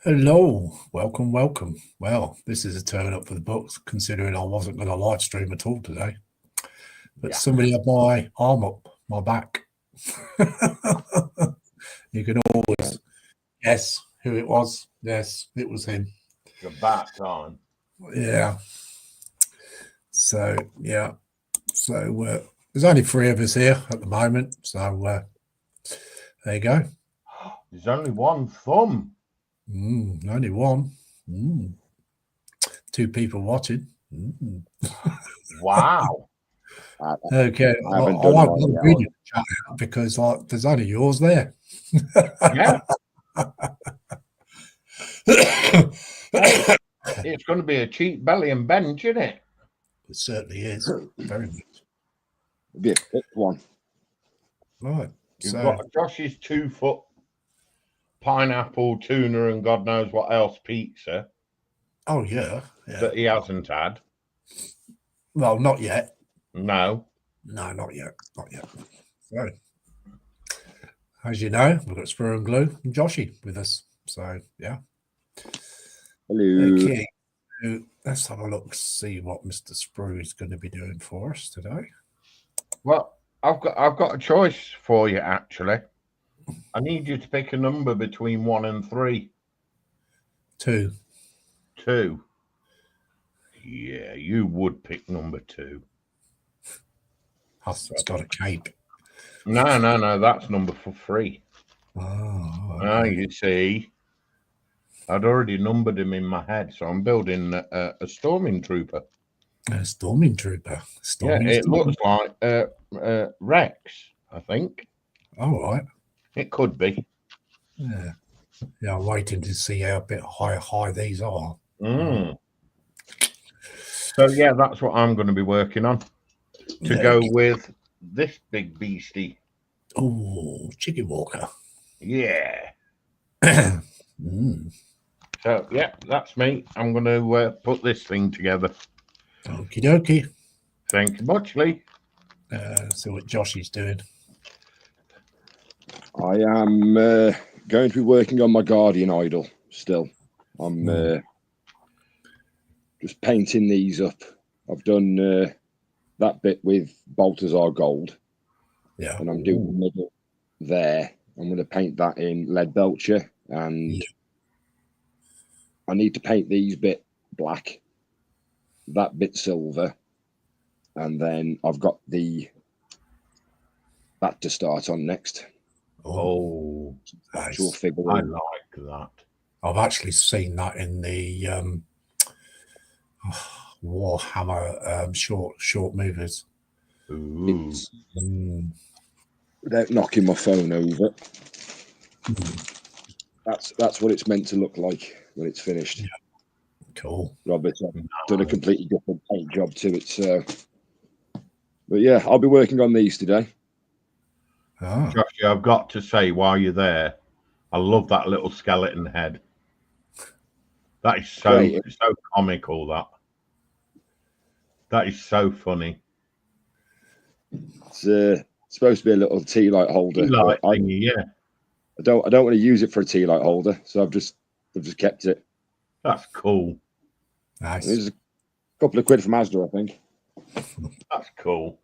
Hello, welcome, welcome. Well, this is a turn up for the books, considering I wasn't going to live stream at all today. But Yeah. somebody had my arm up my back. You can always guess who it was. Yes, it was him. It's about time. Yeah. So, yeah. So, there's only 3 of us here at the moment. So, there you go. There's only one thumb. Only one. 2 people watching. Wow. Okay, I haven't won't done bother one reading yet. the chat out because there's only yours there. Yeah. It's going to be a cheap belly and bench, isn't it? It certainly is. Very much. It'd be a thick one. Right. You've So, got Josh's 2-foot pineapple, tuna, and God knows what else pizza oh, yeah. that he hasn't had. Well, not yet. No. No, not yet. Not yet. So, as you know, we've got Spur and Glue and Joshy with us. So, yeah. Hello. Okay. So let's have a look, see what Mr. Sprue is going to be doing for us today. Well, I've got a choice for you, actually. I need you to pick a number between 1 and 3. 2. 2. Yeah, you would pick number 2. It's got a cape. No, that's number 3. Oh, okay. You see, I'd already numbered him in my head, so I'm building a storming trooper. A storming trooper. It looks like Rex, I think. All right. It could be. Yeah. I'm waiting to see how high these are. So, yeah, that's what I'm going to be working on to go with this big beastie. Oh, Chicken Walker. Yeah. So, yeah, that's me. I'm going to put this thing together. Okie dokie. Thank you much, Lee. See what Josh is doing. I am going to be working on my Guardian idol still. I'm just painting these up. I've done that bit with Balthazar Gold. Yeah. And I'm doing the middle there. I'm going to paint that in lead belcher, and I need to paint these bit black, that bit silver, and then I've got that to start on next. Oh, actual figure. I like that. I've actually seen that in the Warhammer short movies. Without knocking my phone over, that's what it's meant to look like when it's finished. Yeah. Cool. Robert, I've done a completely different paint job to it. So, but yeah, I'll be working on these today. Josh, I've got to say, while you're there, I love that little skeleton head. That is so comical. That is so funny. It's supposed to be a little tea light holder. Yeah. I don't want to use it for a tea light holder, so I've just kept it. That's cool. Nice. There's a couple of quid from Asda, I think. That's cool.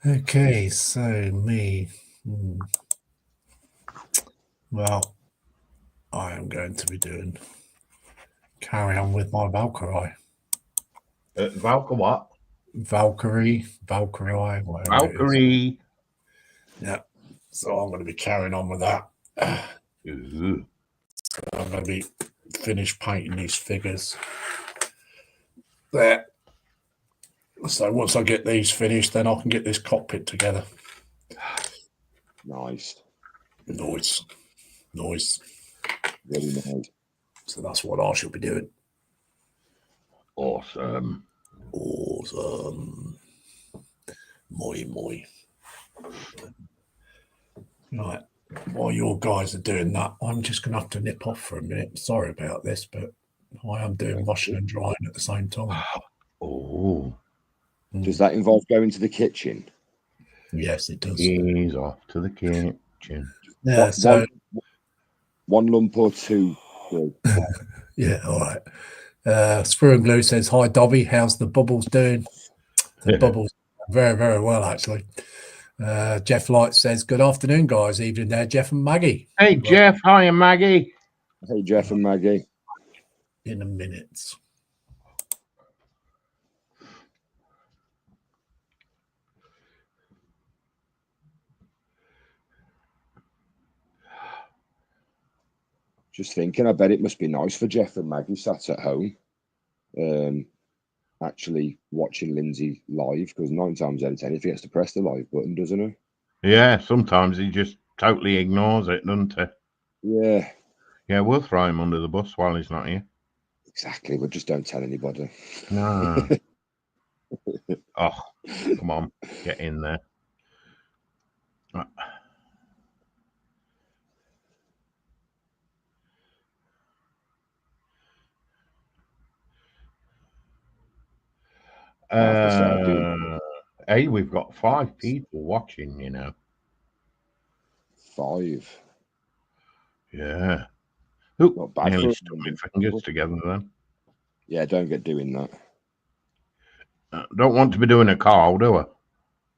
Okay, so me. Well, I am going to be carry on with my Valkyrie. What? Valkyrie. Valkyrie. Yeah. So I'm going to be carrying on with that. Ooh. I'm going to be finished painting these figures there. So once I get these finished, then I can get this cockpit together. Nice. Really nice. So that's what I should be doing. Awesome. Moi. Right. While your guys are doing that, I'm just going to have to nip off for a minute. Sorry about this, but I am doing washing and drying at the same time. Oh. Does that involve going to the kitchen? Yes, it does. He's off to the kitchen. Yeah, so one lump or 2 Yeah, all right. Screw and Glue says, hi, Dobby. How's the bubbles doing? The bubbles very, very well, actually. Jeff Light says, good afternoon, guys. Evening there, Jeff and Maggie. Hey, Jeff. Hi, Maggie. Hey, Jeff and Maggie. In a minute. Just thinking, I bet it must be nice for Jeff and Maggie sat at home, actually watching Lindsay live, because 9 times out of 10, he forgets to press the live button, doesn't he? Yeah, sometimes he just totally ignores it, doesn't he? Yeah. Yeah, we'll throw him under the bus while he's not here. Exactly, but just don't tell anybody. No. Oh, come on, get in there. Hey, we've got 5 people watching, you know. 5. Yeah. Oop, Not bad nearly for stuck my fingers together then. Yeah, don't get doing that. Don't want to be doing a call, do I?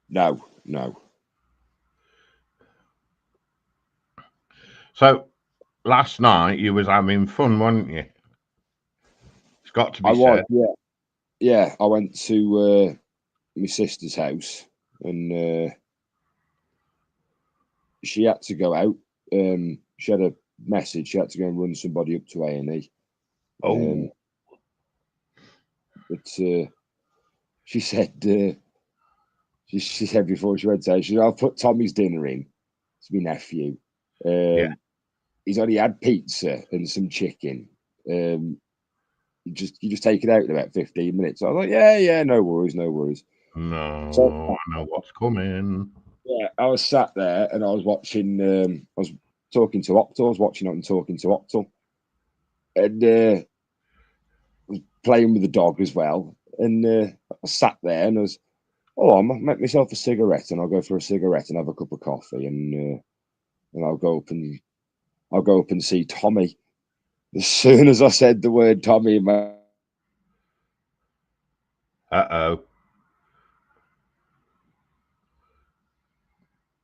No, no. So, last night you was having fun, weren't you? It's got to be said. Yeah. Yeah, I went to my sister's house, and she had to go out. She had a message. She had to go and run somebody up to A&E. Oh. But she said, she said before she went to, she said, I'll put Tommy's dinner in. It's my nephew. Yeah. He's only had pizza and some chicken. You just take it out in about 15 minutes. I was like, yeah, no worries. No, So, I know what's coming. Yeah, I was sat there and I was watching. I was talking to Optal. I was watching it and talking to Optal, and I was playing with the dog as well. And I sat there and I was, I'll make myself a cigarette and I'll go for a cigarette and have a cup of coffee and I'll go up and see Tommy. As soon as I said the word Tommy, Uh-oh.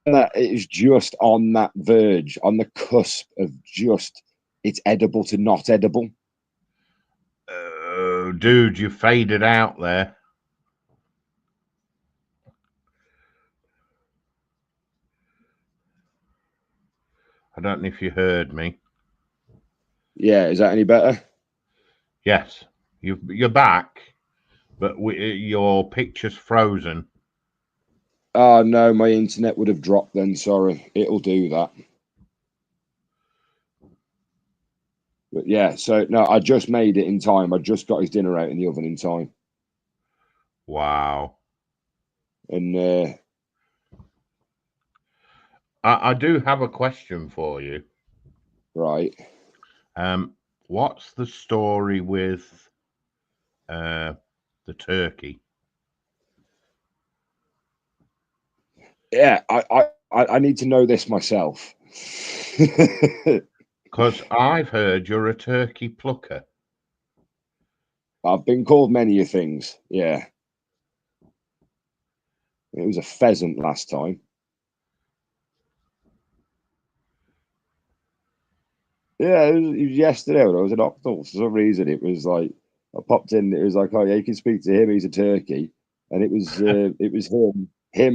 it is just on that verge, on the cusp of just it's edible to not edible. Oh, dude, you faded out there. I don't know if you heard me. Yeah, is that any better? Yes, you're back, but your picture's frozen. Oh no, my internet would have dropped then. Sorry, it'll do that. But yeah, so no, I just made it in time. I just got his dinner out in the oven in time. Wow. And I do have a question for you. right. What's the story with the turkey? Yeah, I need to know this myself. Because I've heard you're a turkey plucker. I've been called many a things. Yeah. It was a pheasant last time. Yeah, it was yesterday when I was at Octal. For some reason, it was like I popped in. It was like, oh yeah, you can speak to him. He's a turkey, and it was him,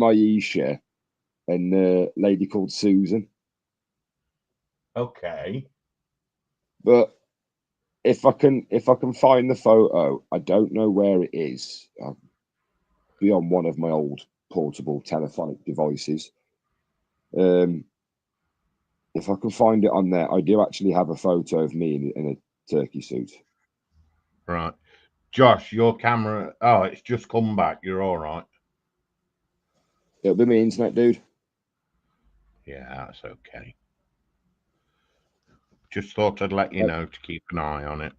Aisha, and a lady called Susan. Okay. But if I can find the photo, I don't know where it is. I'll be on one of my old portable telephonic devices. If I can find it on there, I do actually have a photo of me in a turkey suit. Right. Josh, your camera. Oh, it's just come back. You're all right. It'll be my internet, dude. Yeah, that's okay. Just thought I'd let you know to keep an eye on it.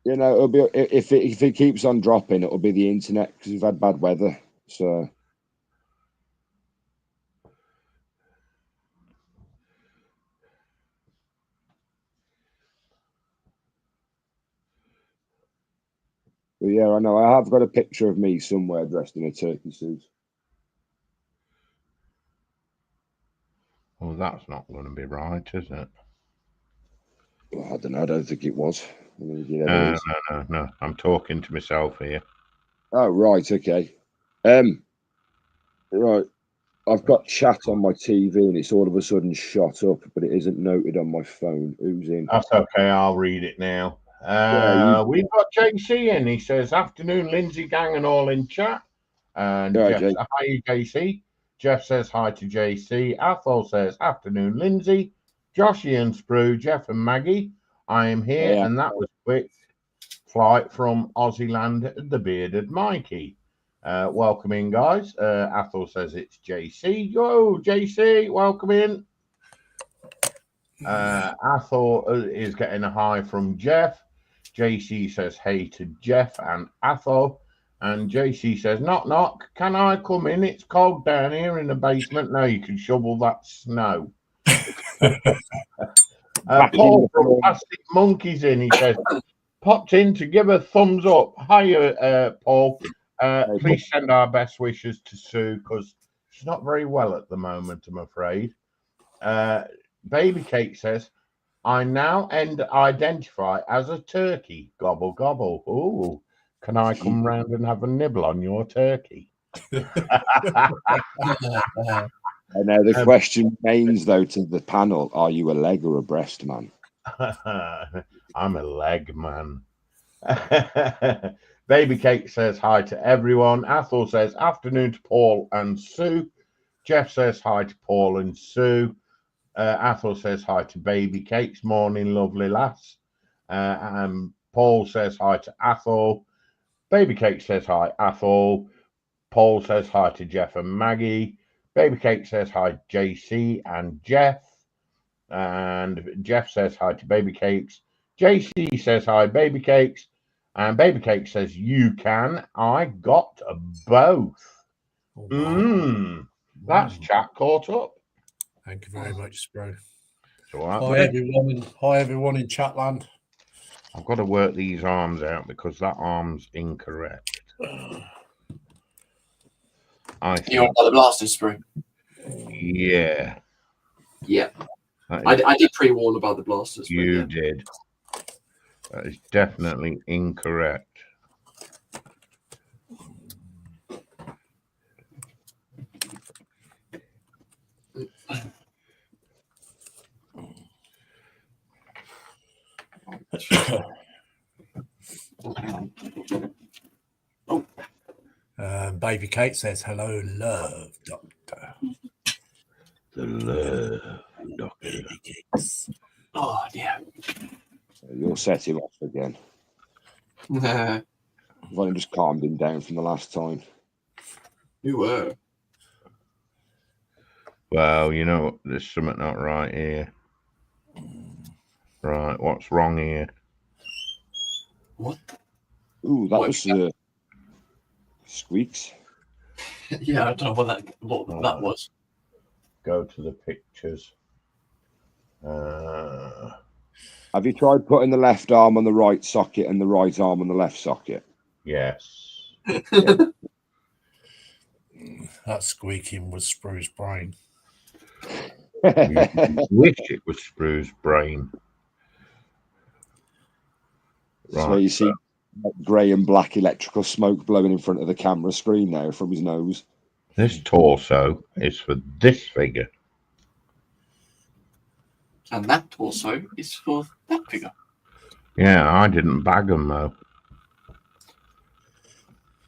You know, it'll be if it keeps on dropping, it'll be the internet because we've had bad weather. So Yeah, I know. I have got a picture of me somewhere dressed in a turkey suit. Well, that's not going to be right, is it? Well, I don't know. I don't think it was. I mean, you never No, is. no. I'm talking to myself here. Oh, right. Okay. Right. I've got chat on my TV and it's all of a sudden shot up, but it isn't noted on my phone. Who's in? That's okay. I'll read it now. We've got JC in. He says, "Afternoon, Lindsay gang and all in chat." And Right, Jeff, hi, JC. Jeff says hi to JC. Athol says, "Afternoon, Lindsay." Joshy and Sprue, Jeff and Maggie. I am here, and that was quick flight from Aussie land, the bearded Mikey. Welcome in, guys. Athol says it's JC. Yo, JC, welcome in. Athol is getting a hi from Jeff. JC says hey to Jeff and Athol. And JC says, knock, knock. Can I come in? It's cold down here in the basement. No, you can shovel that snow. Paul from Plastic Monkeys in. He says, popped in to give a thumbs up. Hiya, Paul. Please send our best wishes to Sue because she's not very well at the moment, I'm afraid. Baby Cake says, I now identify as a turkey. Gobble, gobble. Ooh, can I come round and have a nibble on your turkey? And now the question remains, though, to the panel, are you a leg or a breast man? I'm a leg man. Baby Cake says hi to everyone. Athol says afternoon to Paul and Sue. Jeff says hi to Paul and Sue. Athol says hi to Baby Cakes. Morning, lovely lass. Paul says hi to Athol. Baby Cake says hi, Athol. Paul says hi to Jeff and Maggie. Baby Cake says hi, JC and Jeff. And Jeff says hi to Baby Cakes. JC says hi, Baby Cakes. And Baby Cake says, you can. I got both. That's chat caught up. Thank you very much, Sprue. Right, hi, everyone in Chatland. I've got to work these arms out because that arm's incorrect. You want the blasters, Sprue? Yeah. Yeah. I did pre-warn about the blasters. You did. That is definitely incorrect. Baby Kate says, hello, love, doctor. The love, doctor. Baby Cakes. Oh, yeah. You'll set him off again. Nah. I've only just calmed him down from the last time. You were. Well, you know, there's something not right here. Right, what's wrong here? What? Ooh, that was squeaks. Yeah, I don't know what that was. Go to the pictures. Have you tried putting the left arm on the right socket and the right arm on the left socket? Yes. That squeaking was Sprue's brain. Wish it was Sprue's brain. Right. So you see grey and black electrical smoke blowing in front of the camera screen now from his nose. This torso is for this figure. And that torso is for that figure. Yeah, I didn't bag them though.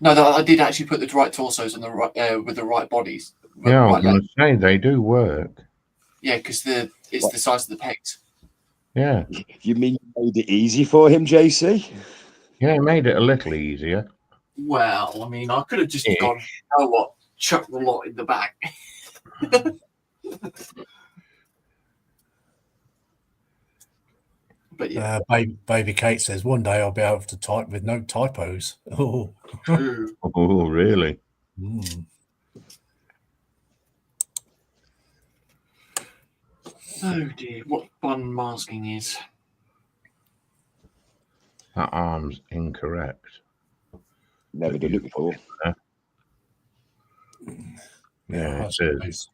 No, I did actually put the right torsos on the right with the right bodies. Yeah, I was going to say they do work. Yeah, because it's the size of the pegs. Yeah. You mean you made it easy for him, JC? Yeah, it made it a little easier. Well, I mean, I could have just gone, you know what, chuck the lot in the back. But yeah. Baby Kate says, one day I'll be able to type with no typos. Oh, oh really? Oh dear, what fun masking is. That arm's incorrect. Never done it before. Yeah, it is.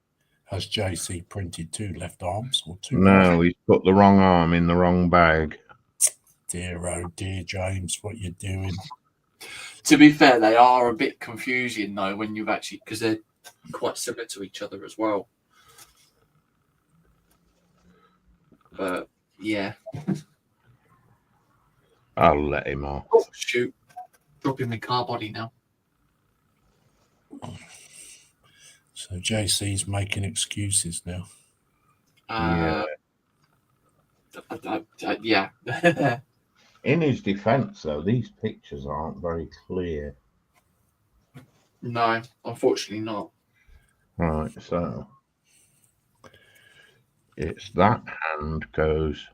Has JC printed 2 left arms or 2? No, he's put the wrong arm in the wrong bag. Dear, oh dear, James, what you doing? To be fair, they are a bit confusing though when you've actually, because they're quite similar to each other as well. But yeah. I'll let him off. Oh shoot! Dropping my car body now. So JC's making excuses now. Yeah. In his defence, though, these pictures aren't very clear. No, unfortunately not. Right, so it's that hand goes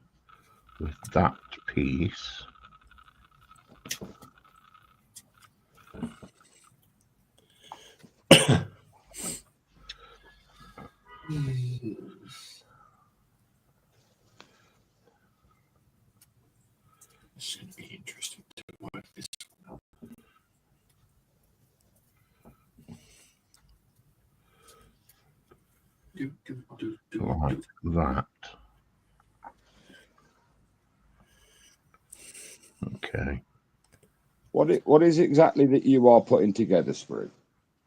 with that piece. It's going to be interesting to work this out. Like that. Okay. What is exactly that you are putting together, Sprue?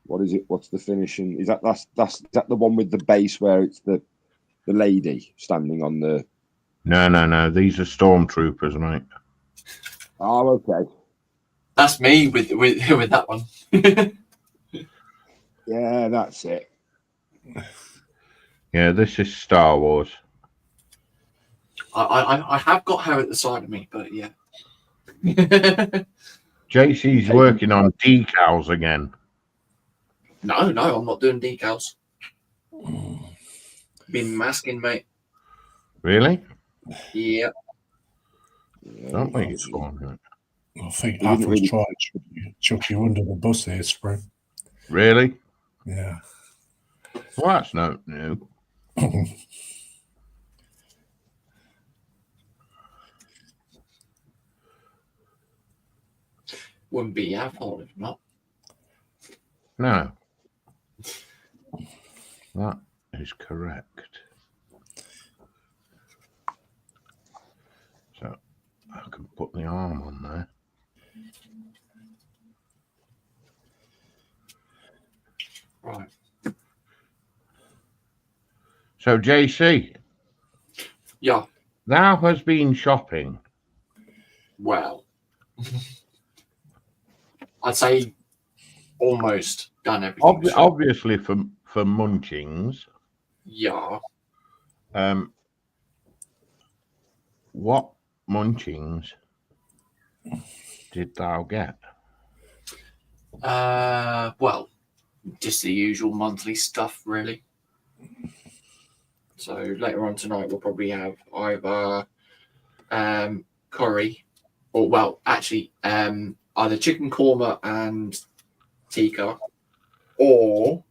What is it? What's the finishing? Is that the one with the base where it's the lady standing on the? No. These are stormtroopers, mate. Oh, okay. That's me with that one. Yeah, that's it. Yeah, this is Star Wars. I have got her at the side of me, but yeah. JC's working on decals again. No, I'm not doing decals. Been masking, mate. Really? Yeah. Don't make it fun. I think Apple's trying to chuck you under the bus here, Sprue. Really? Yeah. Well, that's no new. Wouldn't be our fault if not. No. That is correct. So I can put the arm on there. Right. So JC. Yeah. Thou has been shopping. Well, I'd say almost done everything. Obviously for munchings. Yeah. What munchings did thou get? Well, just the usual monthly stuff, really. So later on tonight, we'll probably have either curry, or well, actually, either chicken korma and tikka, or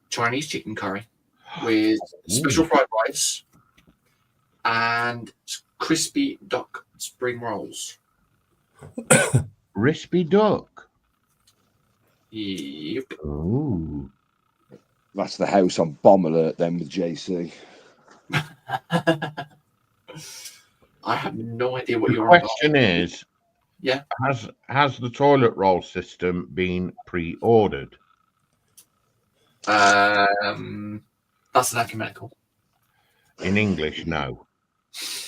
Chinese chicken curry with special fried rice and crispy duck spring rolls. Crispy duck. Yep. Ooh. That's the house on bomb alert then with JC. I have no idea what The you're on question is, yeah, has the toilet roll system been pre-ordered? that's an ecumenical. In English, no.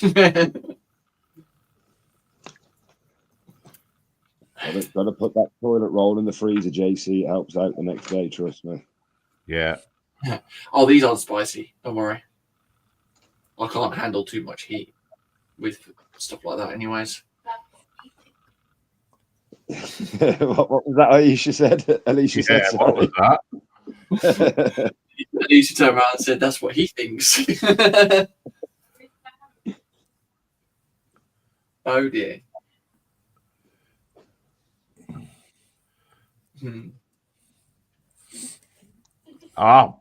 Got to put that toilet roll in the freezer, JC. It helps out the next day, trust me. Yeah. Oh, these aren't spicy. Don't worry. I can't handle too much heat with stuff like that, anyways. What was that Alicia said? Alicia said sorry. What was that? Alicia turned around and said, "That's what he thinks." Oh dear. Oh,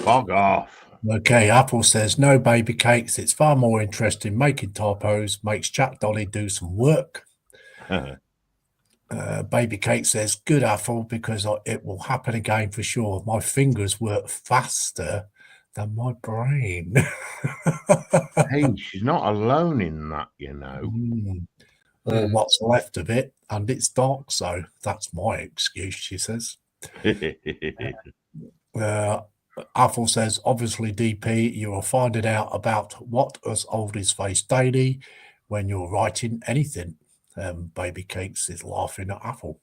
bog off. Okay, Apple says no baby cakes. It's far more interesting making typos. Makes Chat Dolly do some work. Baby Kate says, good Apple, because it will happen again for sure. My fingers work faster than my brain. Hey, she's not alone in that, you know. Or what's left of it, and it's dark, so that's my excuse, she says. Apple says, obviously, DP, you will find it out about what us oldies face daily when you're writing anything. Baby Cakes is laughing at Apple.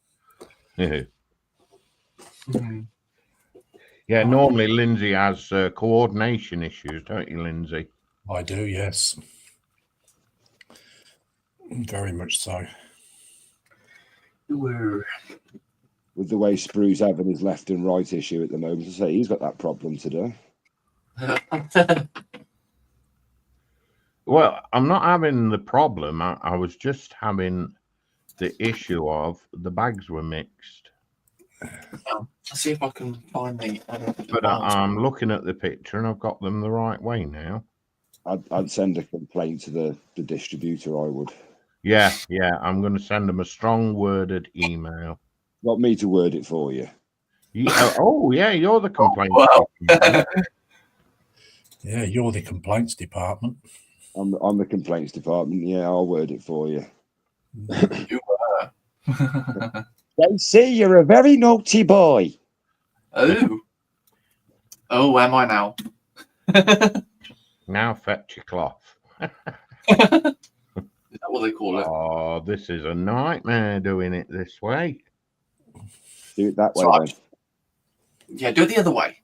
Yeah, normally Lindsay has coordination issues, don't you, Lindsay? I do, yes. Very much so. With the way Sprue's having his left and right issue at the moment, I say he's got that problem today. Well, I'm not having the problem. I was just having the issue of the bags were mixed. Let's see if I can find the. But I'm looking at the picture and I've got them the right way now. I'd send a complaint to the distributor, I would. Yeah, I'm going to send them a strong worded email. Want me to word it for you? Yeah, you're the complaint. Yeah, you're the complaints department. I'm the complaints department. Yeah, I'll word it for you. You were. They say you're a very naughty boy. Oh, am I now? Now fetch your cloth. Is that what they call it? Oh, this is a nightmare doing it this way. Do it that way, Right. then. Yeah, do it the other way.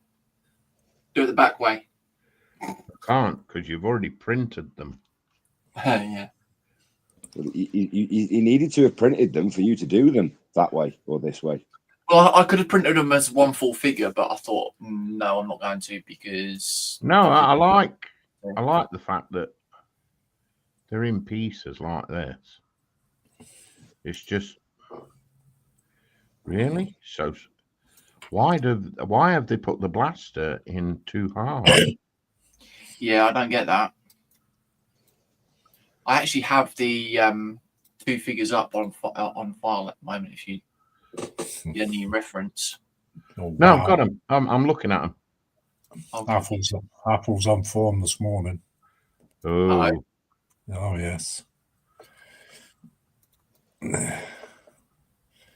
Do it the back way. I can't because you've already printed them. Yeah. He needed to have printed them for you to do them that way or this way. Well, I could have printed them as one full figure, but I thought, no, I'm not going to because. No, I like the fact that they're in pieces like this. It's just really so. Why have they put the blaster in two halves? Yeah, I don't get that. I actually have the two figures up on file at the moment. If you need any reference. Oh, No, wow. I've got them. I'm looking at them. Apple's on form this morning. Oh, Yes.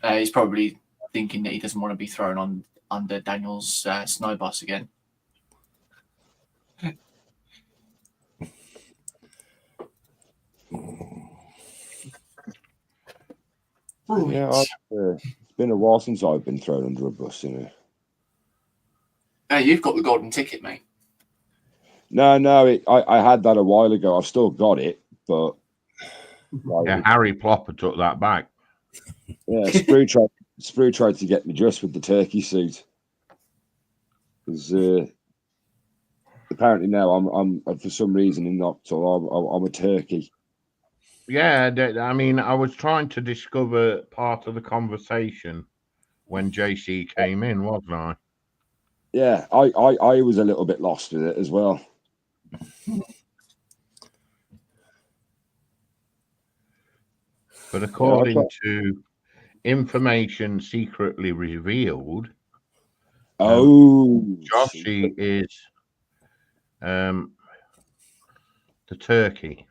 He's probably thinking that he doesn't want to be thrown on under Daniel's snow bus again. Yeah, it's been a while since I've been thrown under a bus, you know. Hey, you've got the golden ticket, mate. No, I had that a while ago. I've still got it, but yeah, Harry Plopper took that back. yeah, Sprue tried to get me just with the turkey suit. Because apparently now I'm for some reason in October I'm a turkey. Yeah, I mean, I was trying to discover part of the conversation when JC came in, wasn't I? Yeah, I was a little bit lost with it as well. But according to information secretly revealed, Joshy is the turkey.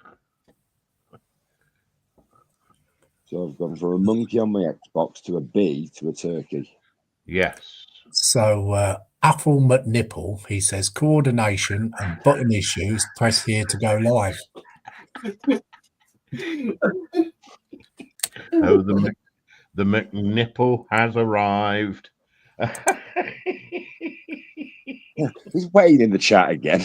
So I've gone from a monkey on my Xbox to a bee to a turkey. Yes. So Apple McNipple, he says, coordination and button issues. Press here to go live. Oh, the McNipple has arrived. He's waiting in the chat again.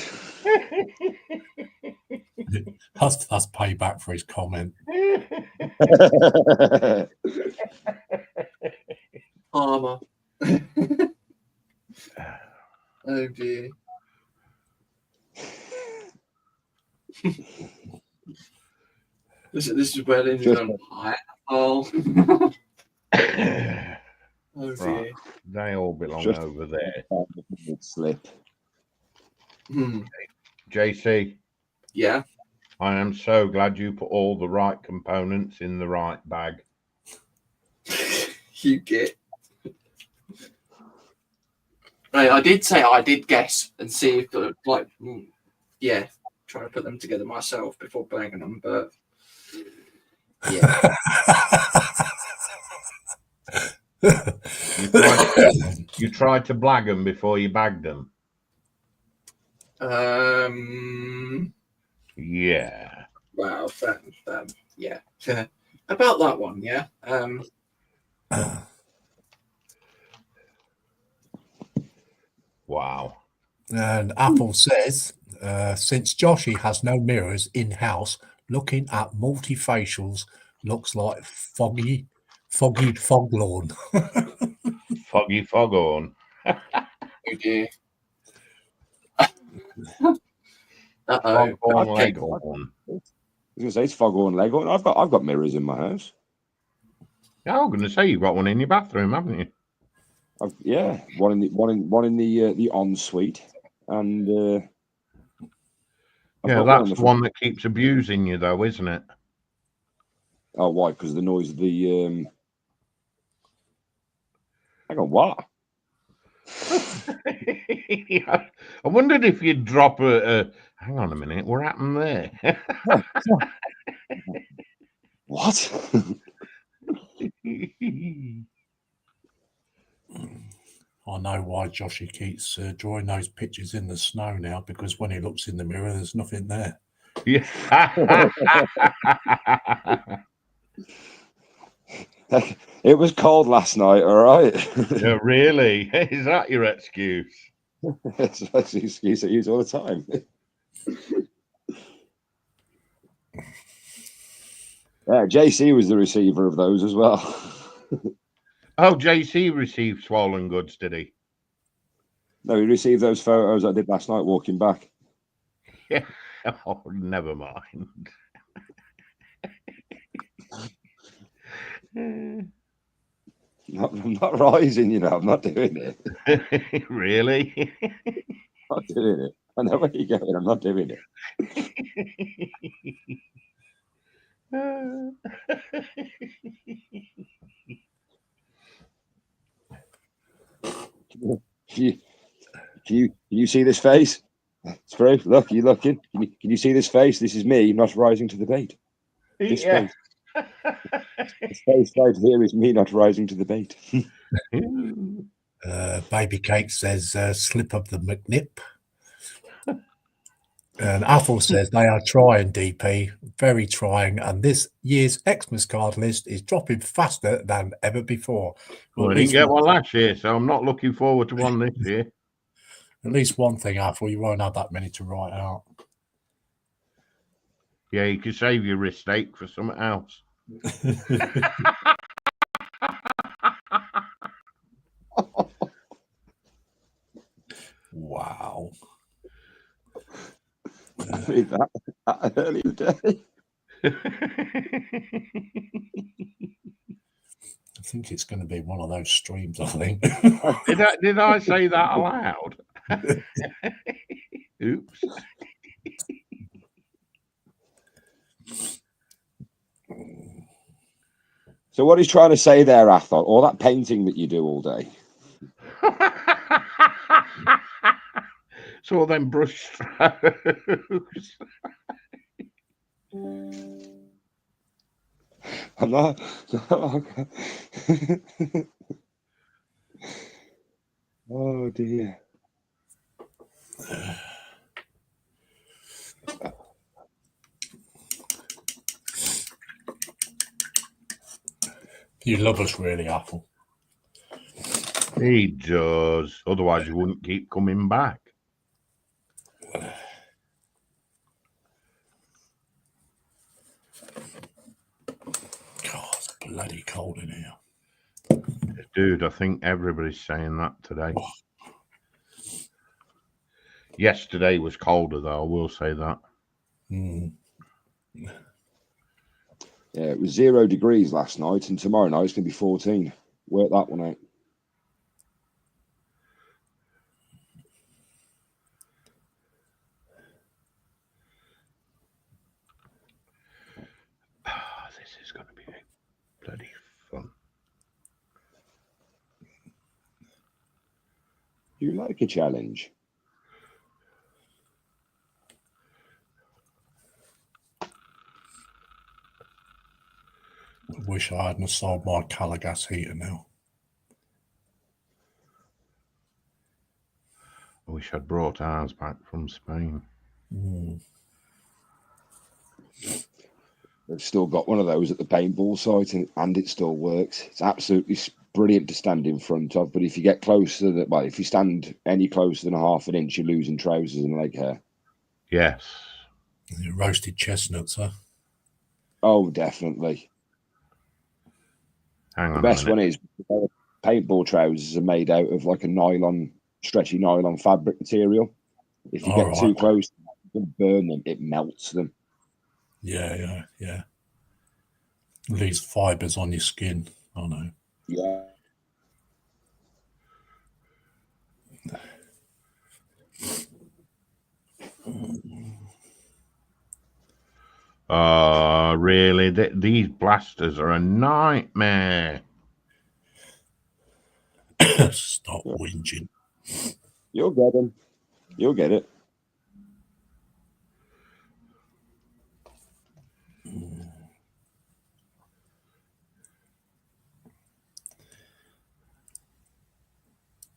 That's payback for his comment. Armor. Oh dear. This is where Lindsay's going. Oh. Oh dear. Right. They all belong over there. Slip. JC. Yeah. I am so glad you put all the right components in the right bag. You get. Right, I did guess and see if try to put them together myself before banging them, but yeah. You tried to blag them before you bagged them. Yeah. Wow. Yeah. About that one. Yeah. Wow. And Apple says, since Joshy has no mirrors in house, looking at multifacials looks like foggy foglorn. Foggy foghorn. Oh dear. Foghorn Okay. leghorn. I was going to say it's Foghorn Leghorn. I've got mirrors in my house. Yeah, I'm going to say you've got one in your bathroom, haven't you? One in the ensuite, and yeah, that's the one that keeps abusing you, though, isn't it? Oh, why? Because the noise of the Hang on, what? I wondered if you'd drop a. Hang on a minute, what happened there? What? I know why Joshy keeps drawing those pictures in the snow now, because when he looks in the mirror, there's nothing there. Yeah. It was cold last night, all right? Yeah, really? Is that your excuse? That's the excuse I use all the time. Yeah, JC was the receiver of those as well. Oh, JC received swollen goods, did he? No, he received those photos I did last night walking back. Yeah. Oh, never mind. I'm not rising, you know. I'm not doing it. Really? I'm not doing it. I know where you're going. I'm not doing it. Can you see this face? Sprue, look, are you looking? Can you see this face? This is me not rising to the bait. This face. This face right here is me not rising to the bait. Baby Cake says, slip of the McNip. And Apple says they are trying, DP, very trying, and this year's Xmas card list is dropping faster than ever before. Well, I didn't get one last year, so I'm not looking forward to one this year. At least one thing, Apple, you won't have that many to write out. Yeah, you can save your mistake for something else. Wow. Read that at an early day. I think it's going to be one of those streams, I think. Did I say that aloud? Oops. So what he's trying to say there, Athol, all that painting that you do all day. So then brush strokes. I'm not. Oh dear. You love us, really, Apple. He does. Otherwise, he wouldn't keep coming back. God, it's bloody cold in here. Dude, I think everybody's saying that today. Oh. Yesterday was colder, though. I will say that. Mm. Yeah, it was 0 degrees last night, and tomorrow night it's going to be 14. Work that one out. This is going to be bloody fun. Do you like a challenge? I wish I hadn't sold my colour gas heater now. I wish I'd brought ours back from Spain. They've still got one of those at the paintball site, and it still works. It's absolutely brilliant to stand in front of. But if you get closer, if you stand any closer than a half an inch, you're losing trousers and leg hair. Yes. Roasted chestnuts, huh? Oh, definitely. Hang The on best a minute. one is paintball trousers are made out of like a stretchy nylon fabric material. If you get too close, you can burn them. It melts them. Yeah. Leaves fibres on your skin. I know. Yeah. Really? These blasters are a nightmare. Stop whinging. You'll get them. You'll get it.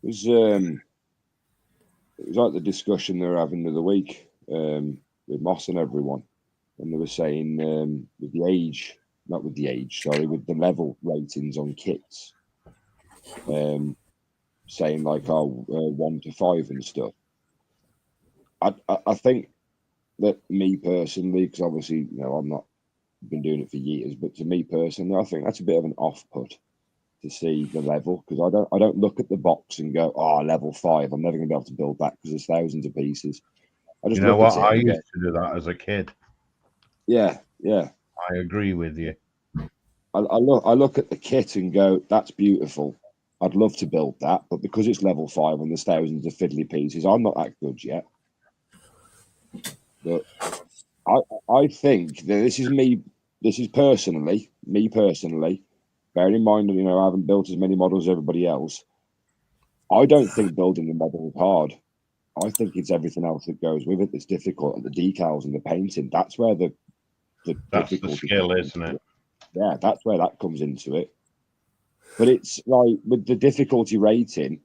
It was like the discussion they were having the other week with Moss and everyone, and they were saying with the level ratings on kits, saying like 1 to 5 and stuff. I think that me personally, because obviously I'm not been doing it for years, but to me personally, I think that's a bit of an off put to see the level, because I don't look at the box and go, level 5, I'm never going to be able to build that because there's thousands of pieces. I just You know look what? at it I used to do that as a kid. Yeah. I agree with you. I look at the kit and go, that's beautiful. I'd love to build that, but because it's level 5 and there's thousands of fiddly pieces, I'm not that good yet. But I think that this is me personally, bearing in mind that I haven't built as many models as everybody else. I don't think building the model is hard. I think it's everything else that goes with it that's difficult, and the decals and the painting. That's where the difficulty skill, isn't it? Yeah, that's where that comes into it. But it's like with the difficulty rating,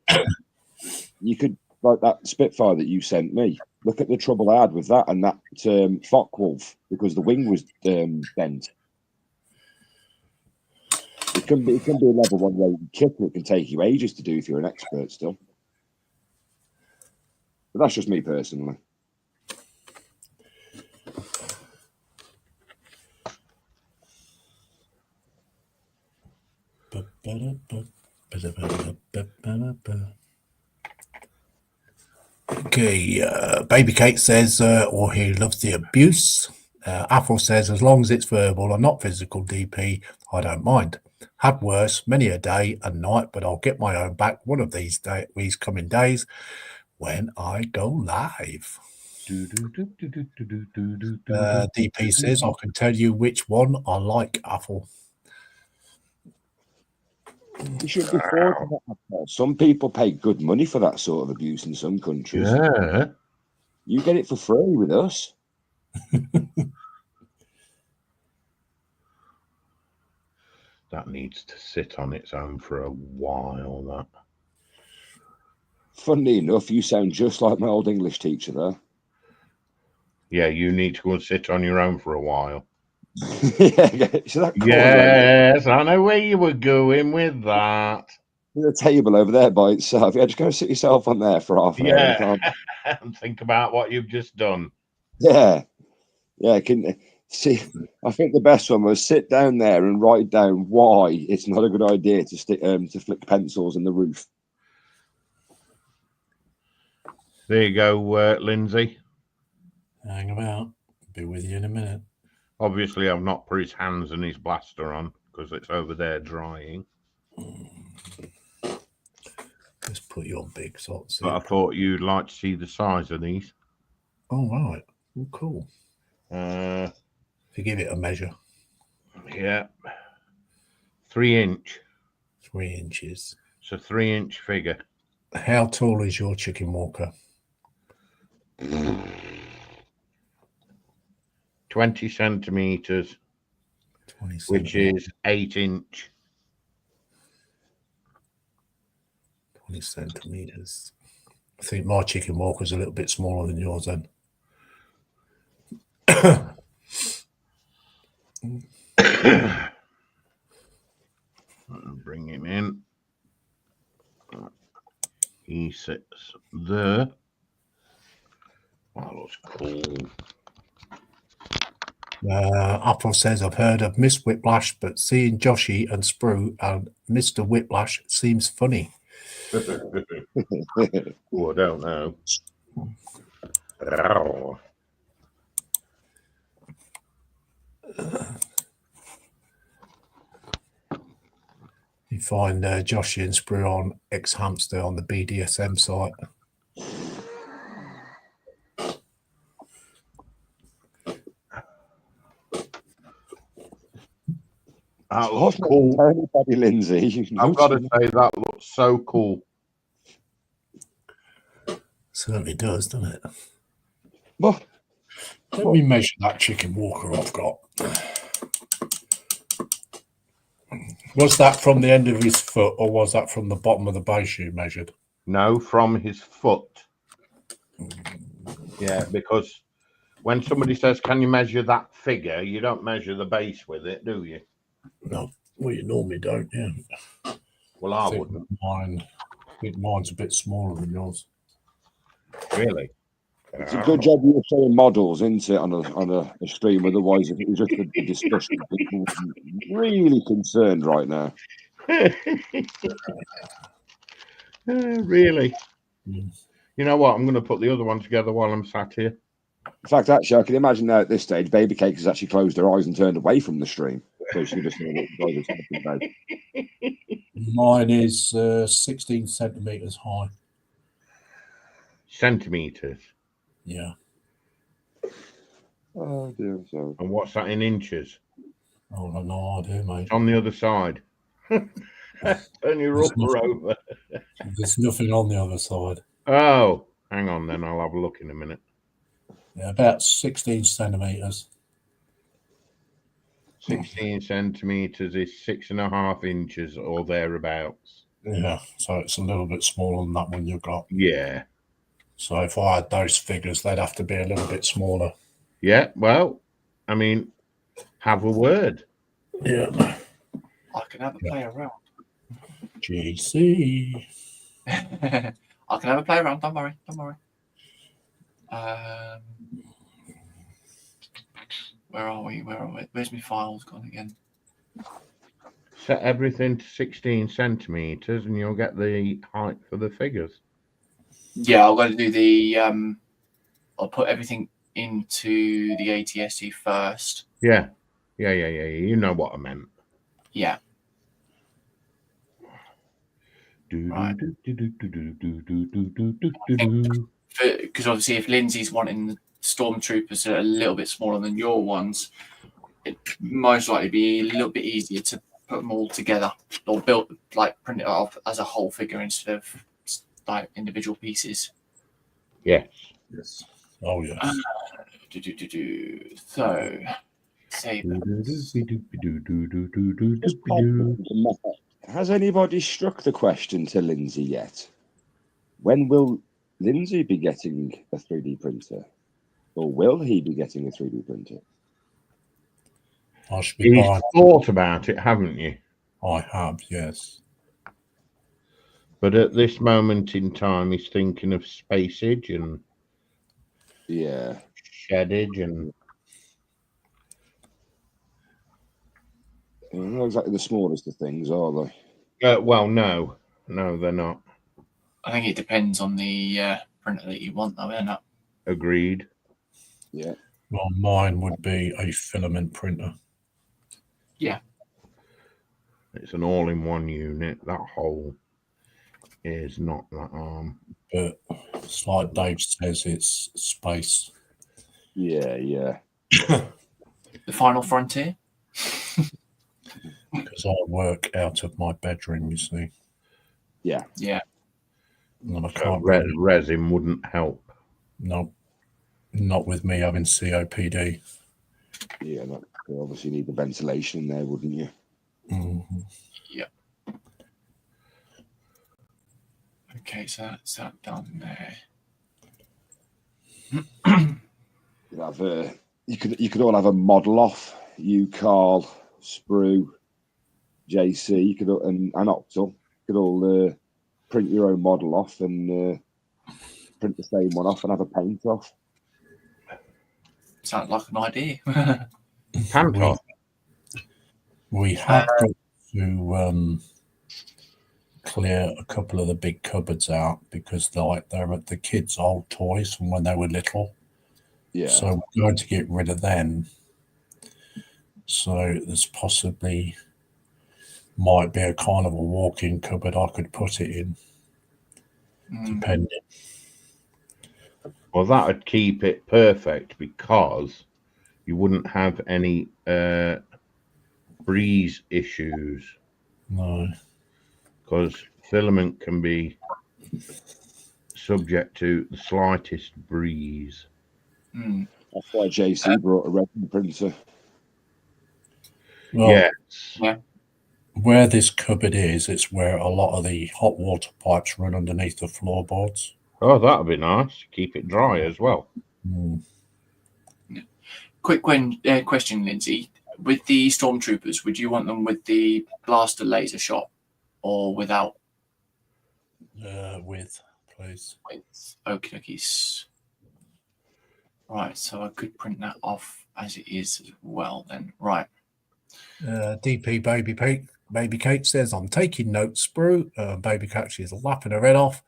you could, like that Spitfire that you sent me, look at the trouble I had with that and that Focke-Wulf, because the wing was bent. It can be a level 1 rated kit, and it can take you ages to do if you're an expert still. But that's just me personally. Okay, Baby Kate says, or he loves the abuse. Athel says, as long as it's verbal and not physical DP, I don't mind. Had worse many a day and night, but I'll get my own back one of these coming days when I go live. DP says, I can tell you which one I like, Athel. You should be forward to that. Some people pay good money for that sort of abuse in some countries. Yeah. You get it for free with us. That needs to sit on its own for a while, that. Funnily enough, you sound just like my old English teacher there. Yeah, you need to go and sit on your own for a while. Yes, I know where you were going with that. There's a table over there by itself. Yeah, just go sit yourself on there for half an hour. And think about what you've just done. Yeah. Can see. I think the best one was sit down there and write down why it's not a good idea to stick to flick pencils in the roof. There you go, Lindsay. Hang about. Be with you in a minute. Obviously, I've not put his hands and his blaster on because it's over there drying. Let's put your big socks in. But I thought you'd like to see the size of these. Oh, right. Well, cool. To give it a measure. Yeah. 3 inch. 3 inches. It's a 3 inch figure. How tall is your chicken walker? 20 centimeters, 20 which centimeters. is 8 inch. 20 centimeters. I think my chicken walker is a little bit smaller than yours then. Bring him in. He sits there. That looks cool. Apple says, I've heard of Miss Whiplash, but seeing Joshy and Sprue and Mr. Whiplash seems funny. Oh, I don't know. You find Joshy and Sprue on X Hamster on the BDSM site. That looks cool. Anybody, Lindsay. I've got to say that looks so cool. Certainly does, doesn't it? Well, Let me measure that chicken walker I've got. Was that from the end of his foot, or was that from the bottom of the base you measured? No, from his foot. Yeah, because when somebody says, can you measure that figure, you don't measure the base with it, do you? No, well, you normally don't, yeah. Well, I wouldn't. I think mine's a bit smaller than yours. Really? it's a good job you're showing models, isn't it, on a stream? Otherwise, if it was just a discussion, people would be really concerned right now. Really? Mm. You know what? I'm going to put the other one together while I'm sat here. In fact, actually, I can imagine now at this stage, Baby Cake has actually closed her eyes and turned away from the stream. So she just Mine is 16 centimeters high. Centimeters. Yeah. Oh dear. So. And what's that in inches? Oh, I've no idea, mate. It's on the other side. Turn your rubber over. There's nothing on the other side. Oh, hang on then. I'll have a look in a minute. Yeah, about 16 centimeters. 16 centimeters is 6.5 inches or thereabouts. Yeah, so it's a little bit smaller than that one you've got. Yeah. So if I had those figures, they'd have to be a little bit smaller. Yeah, well, I mean, have a word. Yeah. I can have a play around. GC. I can have a play around. Don't worry. Don't worry. Where are we? Where's my files gone again? Set everything to 16 centimeters and you'll get the height for the figures. Yeah, I've got to do the. I'll put everything into the ATSC first. Yeah. You know what I meant. Yeah. Right. Because obviously, if Lindsay's wanting the stormtroopers that are a little bit smaller than your ones, it most likely be a little bit easier to put them all together or build, like print it off as a whole figure instead of like individual pieces. Yes. Oh, yes. So, save Has anybody struck the question to Lindsay yet? When will Lindsay be getting a 3D printer? Or will he be getting a 3D printer? I should be You've buying. thought about it, haven't you? I have, yes. But at this moment in time, he's thinking of spaceage and sheddage and not exactly the smallest of things, are they? well, no, they're not. I think it depends on the printer that you want, though, isn't it? Agreed. Yeah. Well, mine would be a filament printer. Yeah. It's an all-in-one unit. That hole is not that arm. But it's like Dave says, it's space. Yeah. The Final Frontier? Because I work out of my bedroom, you see. Yeah. And I So can't resin wouldn't help. No, not with me having COPD. Yeah, that you obviously need the ventilation in there, wouldn't you? Mm-hmm. Yep. Okay, so that's that done there. You could all have a model off. You, Carl, Sprue, JC, you could and Octal could all print your own model off and print the same one off and have a paint off. Sounds like an idea. Pant off. We have got to clear a couple of the big cupboards out because they're at the kids' old toys from when they were little. Yeah. So we're going to get rid of them. So there's possibly might be a kind of a walk-in cupboard I could put it in, depending. Well, that would keep it perfect because you wouldn't have any breeze issues. No. Because filament can be subject to the slightest breeze. That's why JC brought a resin printer. Well, Yes. Yeah. Where this cupboard is, it's where a lot of the hot water pipes run underneath the floorboards. Oh, that would be nice. Keep it dry as well. Quick question, Lindsay. With the stormtroopers, would you want them with the blaster laser shot or without? With, please. With okies. Right, so I could print that off as it is as well then. Right. DP Baby Kate says, I'm taking notes, Sprue. Baby Kate, she's lapping her head off.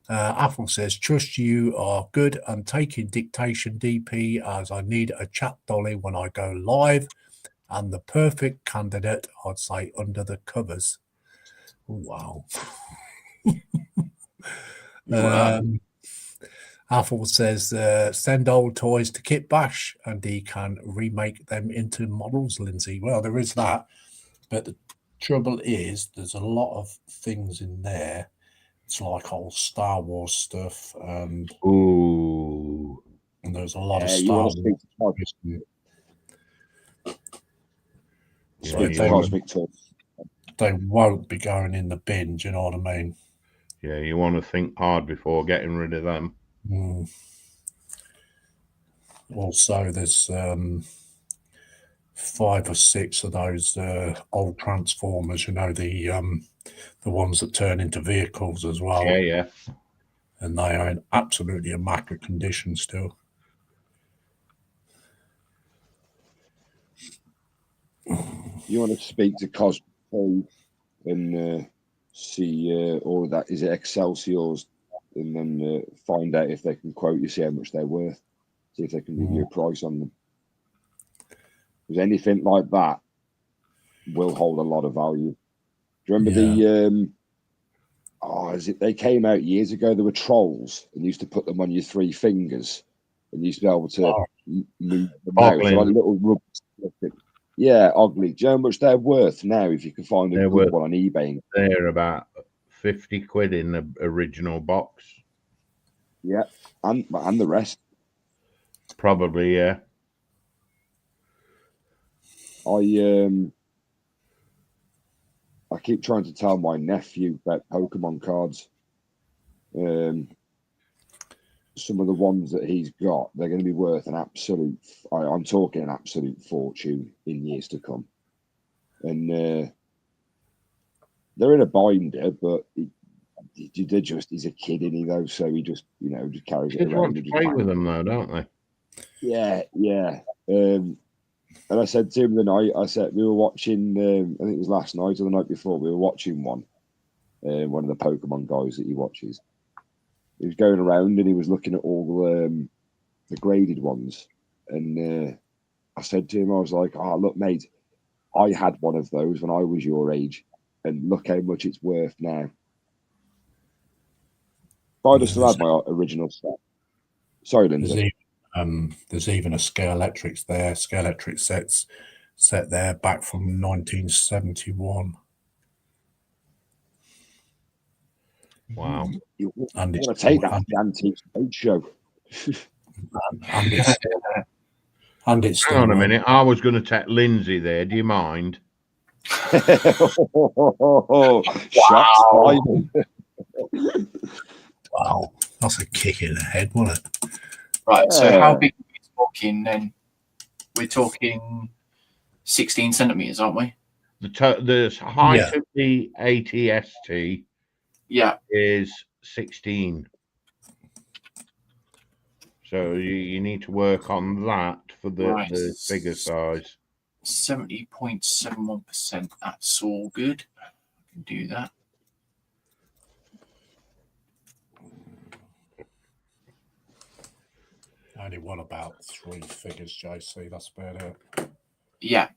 Apple says, trust you are good and taking dictation, DP, as I need a chat dolly when I go live. And the perfect candidate, I'd say, under the covers. Wow. Apple says, send old toys to Kit Bash and he can remake them into models, Lindsay. Well, there is that. But the trouble is, there's a lot of things in there. It's like old Star Wars stuff. And there's a lot of Star Wars. So they won't be going in the bin, do you know what I mean? Yeah, you want to think hard before getting rid of them. Also, there's 5 or 6 of those old Transformers, you know, the ones that turn into vehicles as well. Yeah. And they are in absolutely immaculate condition still. You want to speak to Cosmic and see all of that? Is it Excelsior's? And then find out if they can quote you, see how much they're worth, see if they can give you a price on them. Because anything like that will hold a lot of value. Do you remember they came out years ago? There were trolls and used to put them on your 3 fingers and used to be able to move them out. So like little rubber. Yeah, ugly. Do you know how much they're worth now if you can find a good one on eBay? They're about 50 quid in the original box. Yeah, and the rest. Probably, yeah. I keep trying to tell my nephew about Pokemon cards. Some of the ones that he's got, they're going to be worth an absolute, I'm talking an absolute fortune in years to come. And they're in a binder, but he's a kid, isn't he, though? So he just, just carries it around. Kids want to play with them, though, don't they? Yeah. And I said to him the night, we were watching, I think it was last night or the night before, we were watching one of the Pokemon guys that he watches. He was going around and he was looking at all the graded ones. And I said to him, I was like, oh, look, mate, I had one of those when I was your age. And look how much it's worth now. I'd have still had my original set. Sorry, Lindsay. There's even a Scalextric there. Scalextric set there back from 1971. Wow. You And want to take that to the Antiques Roadshow. and it's and it's Hang on a still minute. I was going to take Lindsay there. Do you mind? Shots fired. wow, that's a kick in the head, wasn't it? Right. So how big are we talking then? We're talking 16 centimeters, aren't we? The height of the ATST Yeah. is 16. So you need to work on that for the figure size. 70.71%. That's all good. I can do that. I only won about 3 figures, JC. That's about it. Yeah.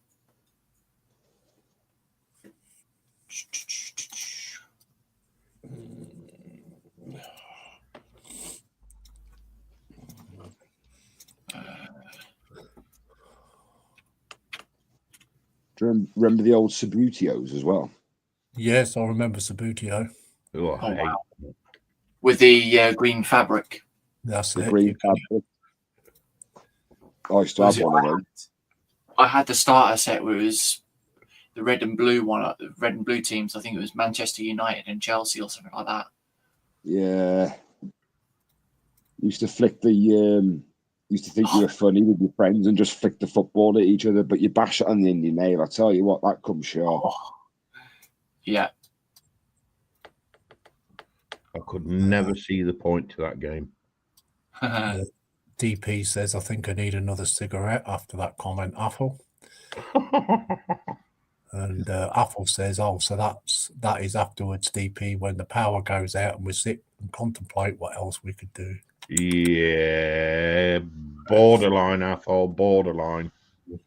Do you remember the old Sabutios as well? Yes, I remember Sabutio. Oh, I hate wow. With the green fabric. That's The it. green fabric. I used to have one of those. I had the starter set where it was the red and blue one, the red and blue teams. I think it was Manchester United and Chelsea or something like that. Yeah. Used to flick the used to think you were funny with your friends and just flick the football at each other, but you bash it on the Indian nail. I tell you what, that comes sharp. Oh. Yeah. I could never see the point to that game. DP says, I think I need another cigarette after that comment, Apple. And Apple says, oh, so that is afterwards, DP, when the power goes out and we sit and contemplate what else we could do. Yeah, borderline, Athol, borderline.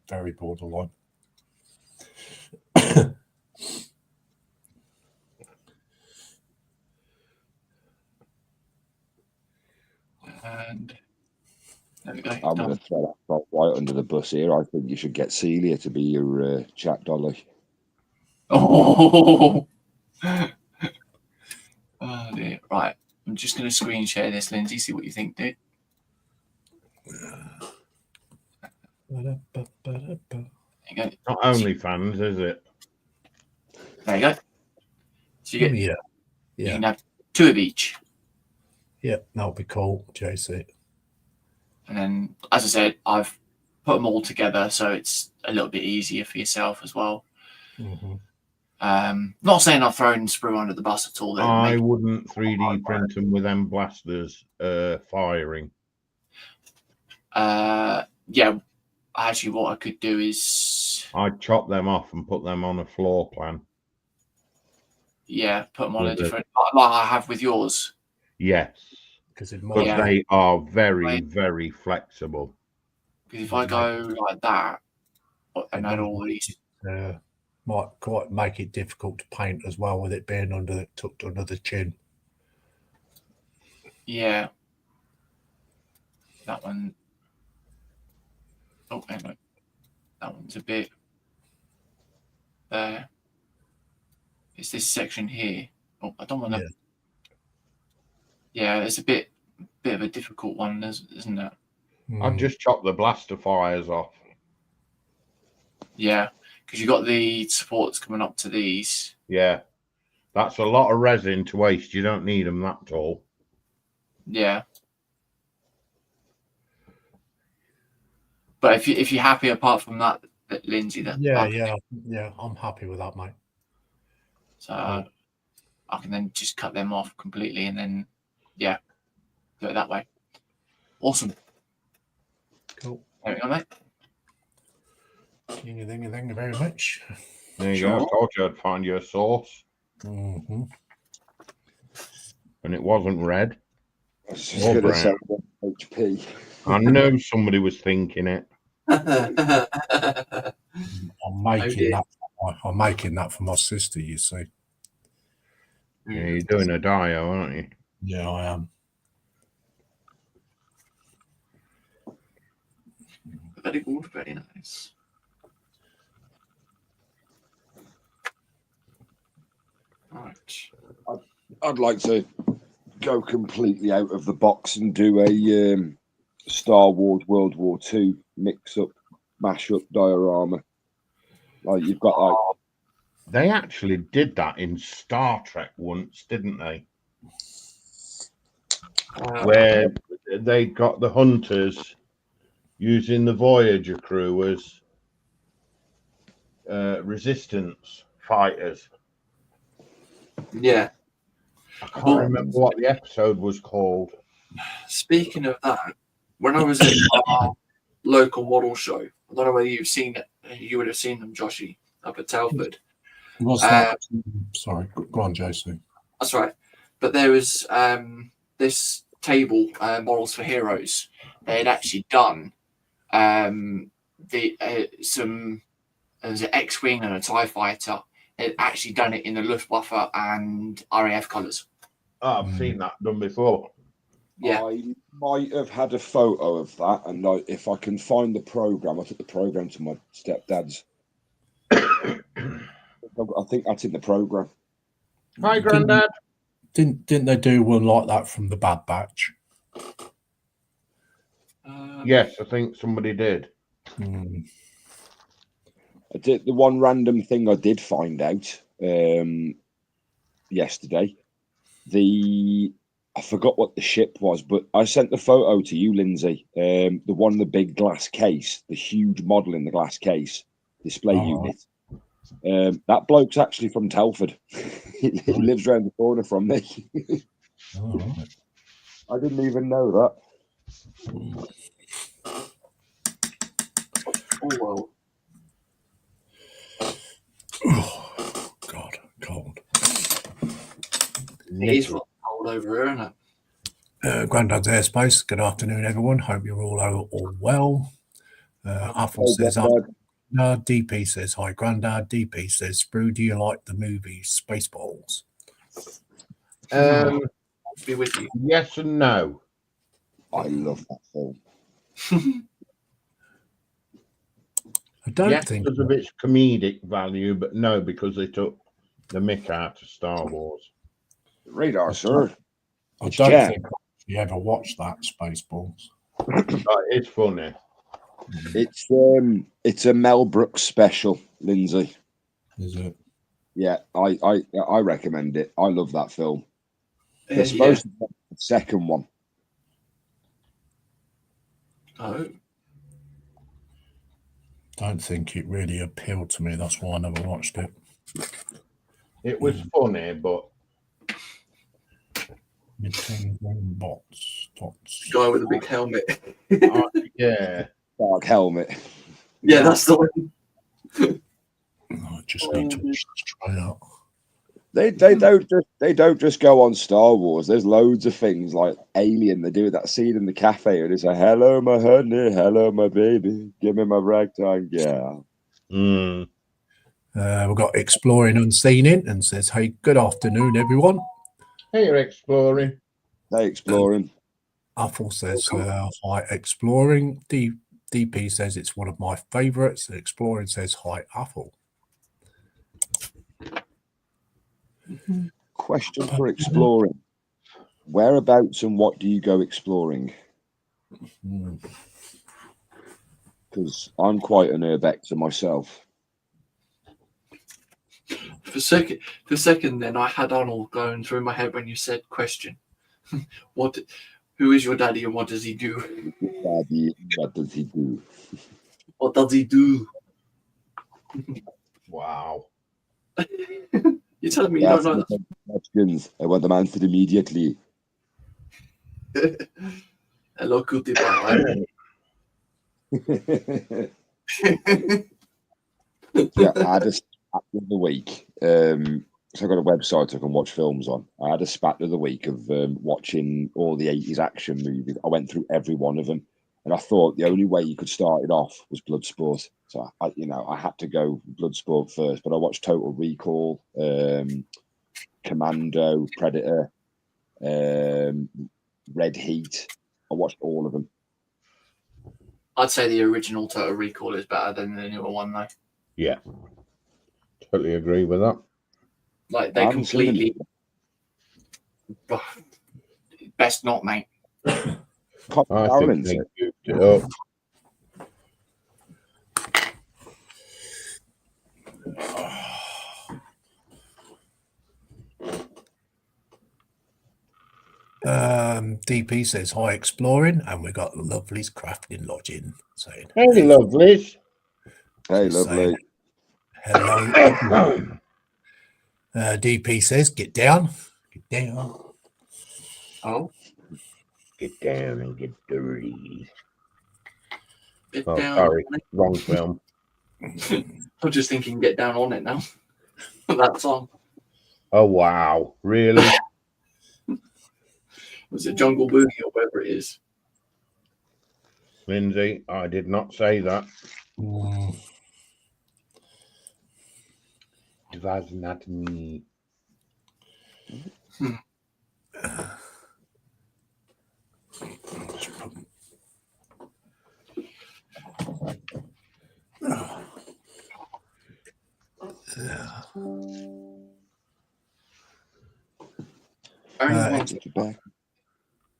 Very borderline. And there we go. I'm going to throw that right under the bus here. I think you should get Celia to be your chat dolly. Oh. Oh dear. Right. I'm just going to screen share this, Lindsay. See what you think, dude. There you go. Not OnlyFans, is it? There you go. So you get, yeah. You can have 2 of each. Yeah, that'll be cool, JC. And then, as I said, I've put them all together so it's a little bit easier for yourself as well. Mm-hmm. Not saying I've thrown Sprue under the bus at all. I wouldn't 3D print them with them blasters firing. Yeah, actually, what I could do is I'd chop them off and put them on a floor plan. Yeah, put them on a different, like I have with yours. Yes, because they are very, very flexible. Because if I go like that and add all these, might quite make it difficult to paint as well with it being tucked under the chin. Yeah, that one. Oh, hang on. That one's a bit there. It's this section here. Oh, I don't want to. Yeah, it's a bit of a difficult one, isn't it? I'd just chop the blaster fires off. Yeah, because you've got the supports coming up to these. Yeah, that's a lot of resin to waste. You don't need them that tall. Yeah. But if you're happy apart from that Lindsay, I'm happy with that, mate. So I can then just cut them off completely and then do it that way. Awesome. Cool. There we go, mate. Thank you very much. There you go. I told you I'd find you a source. Mm-hmm. And it wasn't red. I was just going to say HP. I know somebody was thinking it. I'm making that for my sister, you see. Yeah, you're doing a dio, aren't you? Yeah, I am. Very good, very nice. Right. I'd like to go completely out of the box and do a Star Wars World War II mix-up, mash-up diorama. Like you've got like They actually did that in Star Trek once, didn't they? Where they got the hunters using the Voyager crew as resistance fighters. Yeah. I can't remember what the episode was called. Speaking of that, when I was at our local model show, I don't know whether you've seen it. You would have seen them, Joshy, up at Telford. What's that? Sorry, go on, Jason. That's right. But there was this table, Morals for Heroes. They had actually done some there's an X-wing and a TIE fighter. They'd actually done it in the Luftwaffe and RAF colours. Oh, I've seen that done before. Yeah. I might have had a photo of that, and if I can find the program, I took the program to my stepdad's. I think that's in the program. Hi, Grandad. Didn't they do one like that from the Bad Batch? Yes, I think somebody did. I did the one random thing I did find out yesterday. I forgot what the ship was, but I sent the photo to you, Lindsay. The one in the big glass case, the huge model in the glass case display unit. That bloke's actually from Telford. He lives around the corner from me. Right. I didn't even know that. Oh, well. Oh, God, cold. It is cold over here, isn't it? Grandad's Airspace. Good afternoon, everyone. Hope you're all well. Athel says, DP says, hi, Grandad. DP says, Sprue, do you like the movie Spaceballs? Be with you. Yes and no. I love that film. I don't yes, think because of its comedic value, but no, because they took the mick out of Star Wars. Radar, sir. I don't think you ever watched that Spaceballs. It's funny. It's a Mel Brooks special, Lindsay. Is it? Yeah, I recommend it. I love that film. They're supposed to be the second one. Oh. Don't think it really appealed to me. That's why I never watched it. It was funny, but bots. Guy with a big helmet. yeah, dark helmet. Yeah, that's the one. I just need to watch this trailer. They don't just go on Star Wars. There's loads of things like Alien. They do that scene in the cafe and it's like, "Hello, my honey. Hello, my baby. Give me my ragtime gal." We've got Exploring Unseen in and says, "Hey, good afternoon, everyone." Hey, you're exploring. Hey, Exploring. Athel says, "Hi, Exploring." DP says it's one of my favourites. Exploring says, "Hi, Athel." Question for Exploring: whereabouts and what do you go exploring? Because I'm quite an urbexer myself. For a second, then I had Arnold going through my head when you said question. Who is your daddy and what does he do? Daddy, what does he do? What does he do? Wow. You're telling me you don't know that? Questions. I want them answered immediately. Hello, cutie pie. Yeah, I had a spat of the week. So I got a website I can watch films on. I had a spat of the week of watching all the 80s action movies. I went through every one of them, and I thought the only way you could start it off was Bloodsport. So I had to go Bloodsport first. But I watched Total Recall, Commando, Predator, Red Heat. I watched all of them. I'd say the original Total Recall is better than the newer one, though. Yeah, totally agree with that. Like they completely. Best not, mate. I think they goofed it up. DP says hi exploring, and we got Lovely's crafting lodging saying Hey, lovelies. Hey, just lovely. saying hello. DP says get down. Oh, Get down and get dirty. get Oh, down. sorry, wrong film. I'm just thinking, get down on it now. That song. Oh wow, really? Was it Jungle Boogie or whatever it is? Lindsay, I did not say that. It was not me.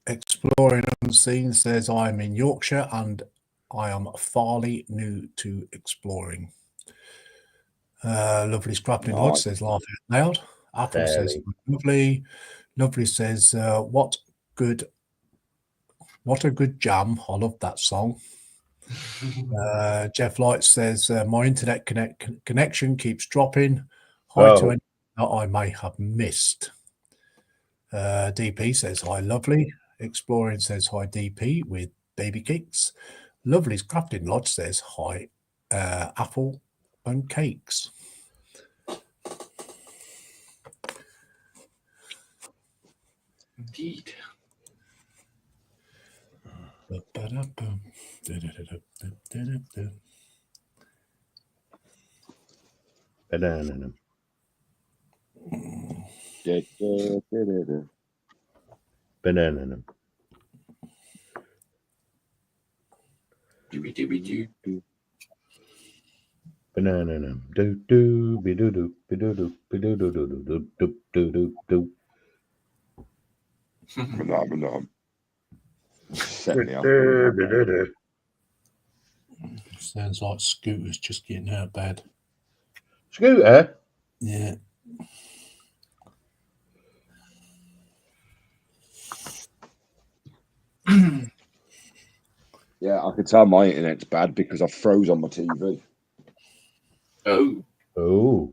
Exploring Unseen says I'm in Yorkshire and I am fairly new to exploring. Lovely Scrapping Lodge says laughing out loud. Apple says lovely. Lovely says what a good jam. I love that song. Jeff Light says my internet connection keeps dropping. Hi to anyone that I may have missed. DP says hi, lovely. Exploring says hi, DP with baby cakes. Lovely's Crafting Lodge says hi, apple and cakes. Indeed. Banana. Banana. Dooby-dooby-doo. Banana. Do do be do do be do do be do do do do do do do do. Banana. Set me up. Sounds like Scooter's just getting out of bed. Scooter? Yeah. Yeah, I can tell my internet's bad because I froze on my TV. Oh. Oh.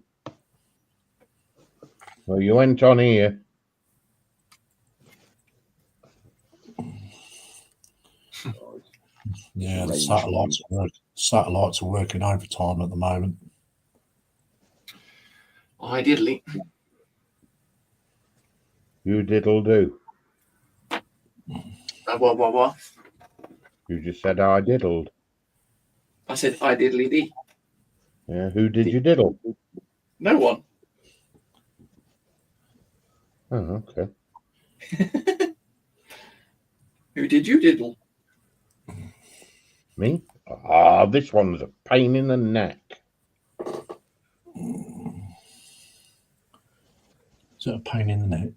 Well, you went on here. Yeah, the satellites are working overtime at the moment. I diddly. You diddle do. What? You just said I diddled. I said I diddly dee. Yeah, who did you diddle? No one. Oh, okay. Who did you diddle? Me? Ah, this one's a pain in the neck. Is it a pain in the neck?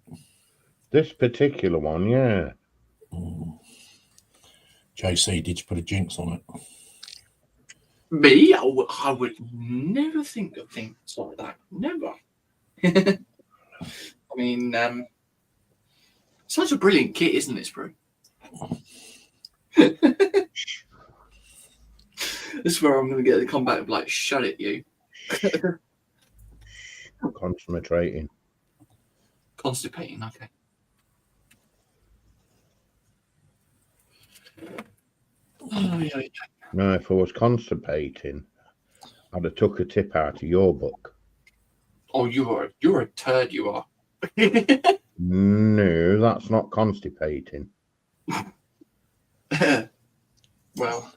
This particular one, yeah. JC, did you put a jinx on it? Me? I would never think of things like that. Never. I mean, such a brilliant kit, isn't it, Sprue? This is where I'm going to get the comeback of like, shut it, you. Concentrating. Constipating, okay. Oh, yeah. No, if I was constipating, I'd have took a tip out of your book. Oh, you're a turd, you are. No, that's not constipating. Well.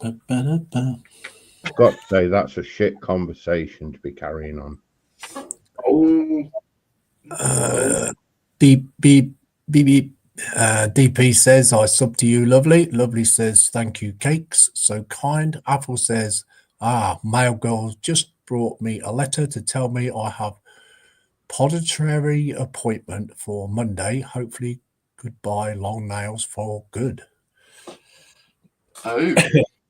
I've got to say, that's a shit conversation to be carrying on. Oh. DP says, I sub to you, lovely. Lovely says, thank you, cakes. So kind. Apple says, mail girls just brought me a letter to tell me I have podiatry appointment for Monday. Hopefully, goodbye long nails for good. Oh,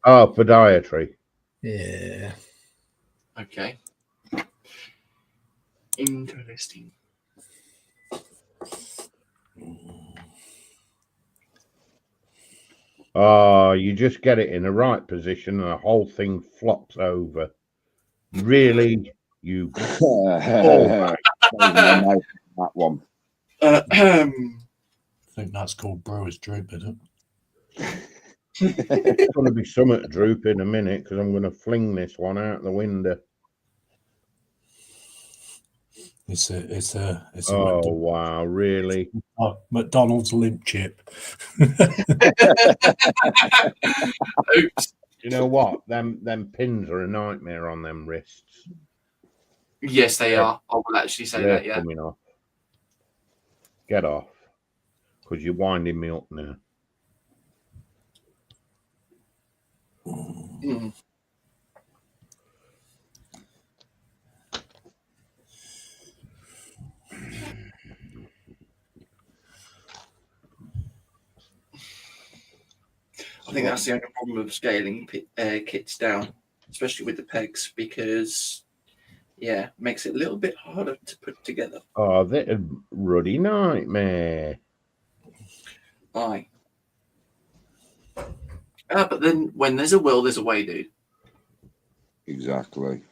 Oh, podiatry. Yeah. okay. Interesting. Oh, you just get it in the right position and the whole thing flops over. Really? You That one. I think that's called brewer's droop, isn't It's going to be something to droop in a minute because I'm going to fling this one out the window. it? It's a Oh, wow, really? McDonald's limp chip. Oops. You know what? Them pins are a nightmare on them wrists. Yes, they are. I will actually say They're that, yeah. coming off. Get off. Because you're winding me up now. Mm. I think that's the only problem with scaling kits down, especially with the pegs, because, yeah, it makes it a little bit harder to put together. Oh, they're a ruddy nightmare. Aye. But then when there's a will, there's a way, dude. Exactly.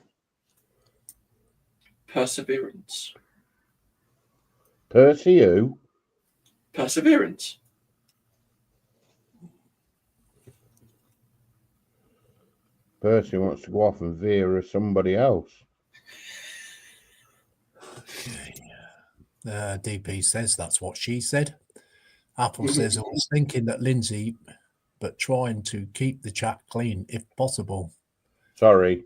Perseverance. Percy who? Perseverance. Percy wants to go off and veer as somebody else. DP says that's what she said. Apple says I was thinking that Lindsay, but trying to keep the chat clean if possible. Sorry.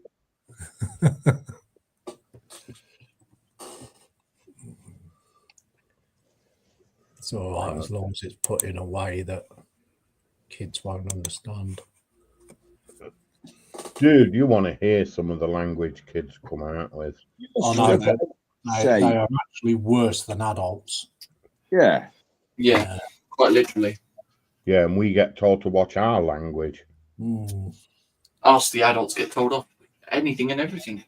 It's all right as long as it's put in a way that kids won't understand. Dude, you want to hear some of the language kids come out with. I know they are actually worse than adults. Yeah. Yeah, quite literally. Yeah, and we get told to watch our language. Ask the adults get told off anything and everything.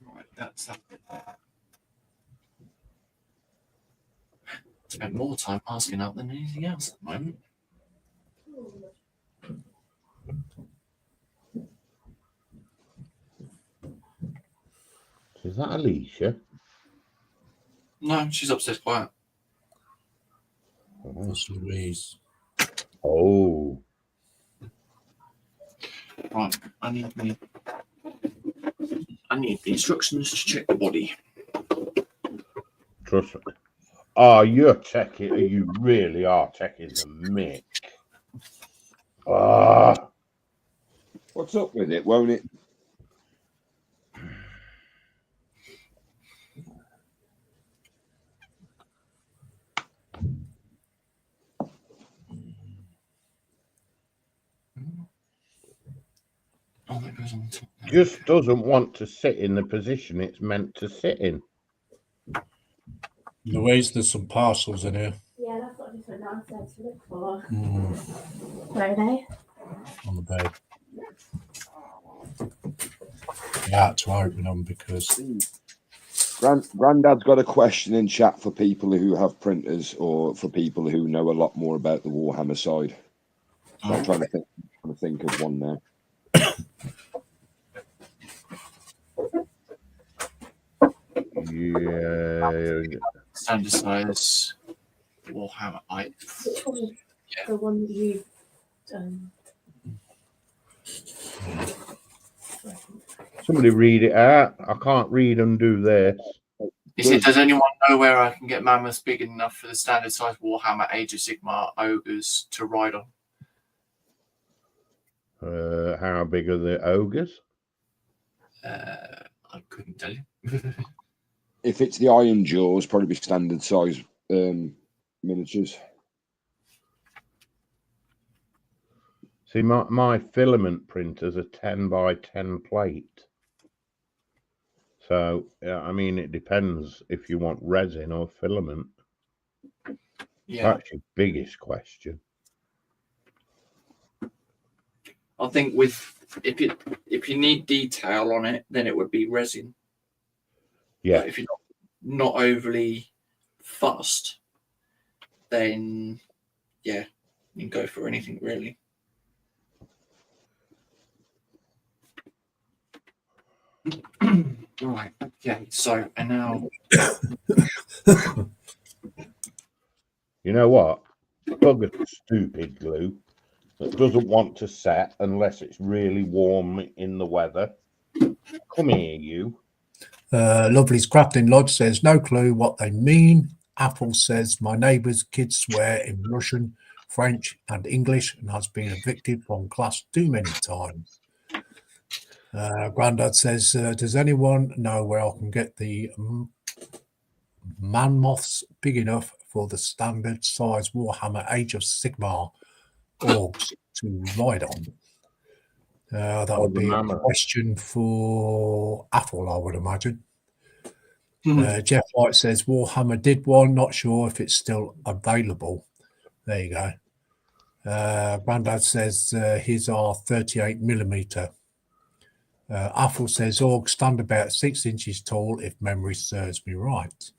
Right, that's that. Spend more time asking out than anything else at the moment. Is that Alicia? No, she's upstairs quiet. That's Louise. Oh. Right, I need the instructions to check the body. Trust me. Oh, you're taking, you really are taking the mick. Ah. What's up with it, won't it? Oh, that goes on top. Just doesn't want to sit in the position it's meant to sit in. Louise, there's some parcels in here. Yeah, that's what I just went downstairs to look for. Where are they? On the bed. Yeah, to open them because Grandad's got a question in chat for people who have printers or for people who know a lot more about the Warhammer side. So I'm trying to think of one now. Yeah. Standard size Warhammer height. Which one is the one that you've done? Somebody read it out. I can't read and do this. Does anyone know where I can get mammoths big enough for the standard size Warhammer Age of Sigmar ogres to ride on? How big are the ogres? I I couldn't tell you. If it's the iron jaws, probably be standard size miniatures. See, my filament printer's a 10 by 10 plate. So, I mean, it depends if you want resin or filament. Yeah, That's your biggest question. I think with if you need detail on it, then it would be resin. Yeah. But if you're not overly fussed, then yeah, you can go for anything really. Right. Okay. So and now, You know what? Bugger stupid glue that doesn't want to set unless it's really warm in the weather. Come here, you. Lovely's Crafting Lodge says, no clue what they mean. Apple says, my neighbour's kids swear in Russian, French and English and has been evicted from class too many times. Grandad says, does anyone know where I can get the man-moths big enough for the standard size Warhammer Age of Sigmar orgs to ride on? That would be a question for Apple, I would imagine. Jeff White says Warhammer did one, not sure if it's still available. There you go. Grandad says his are 38mm. Apple says orgs stand about 6 inches tall if memory serves me right.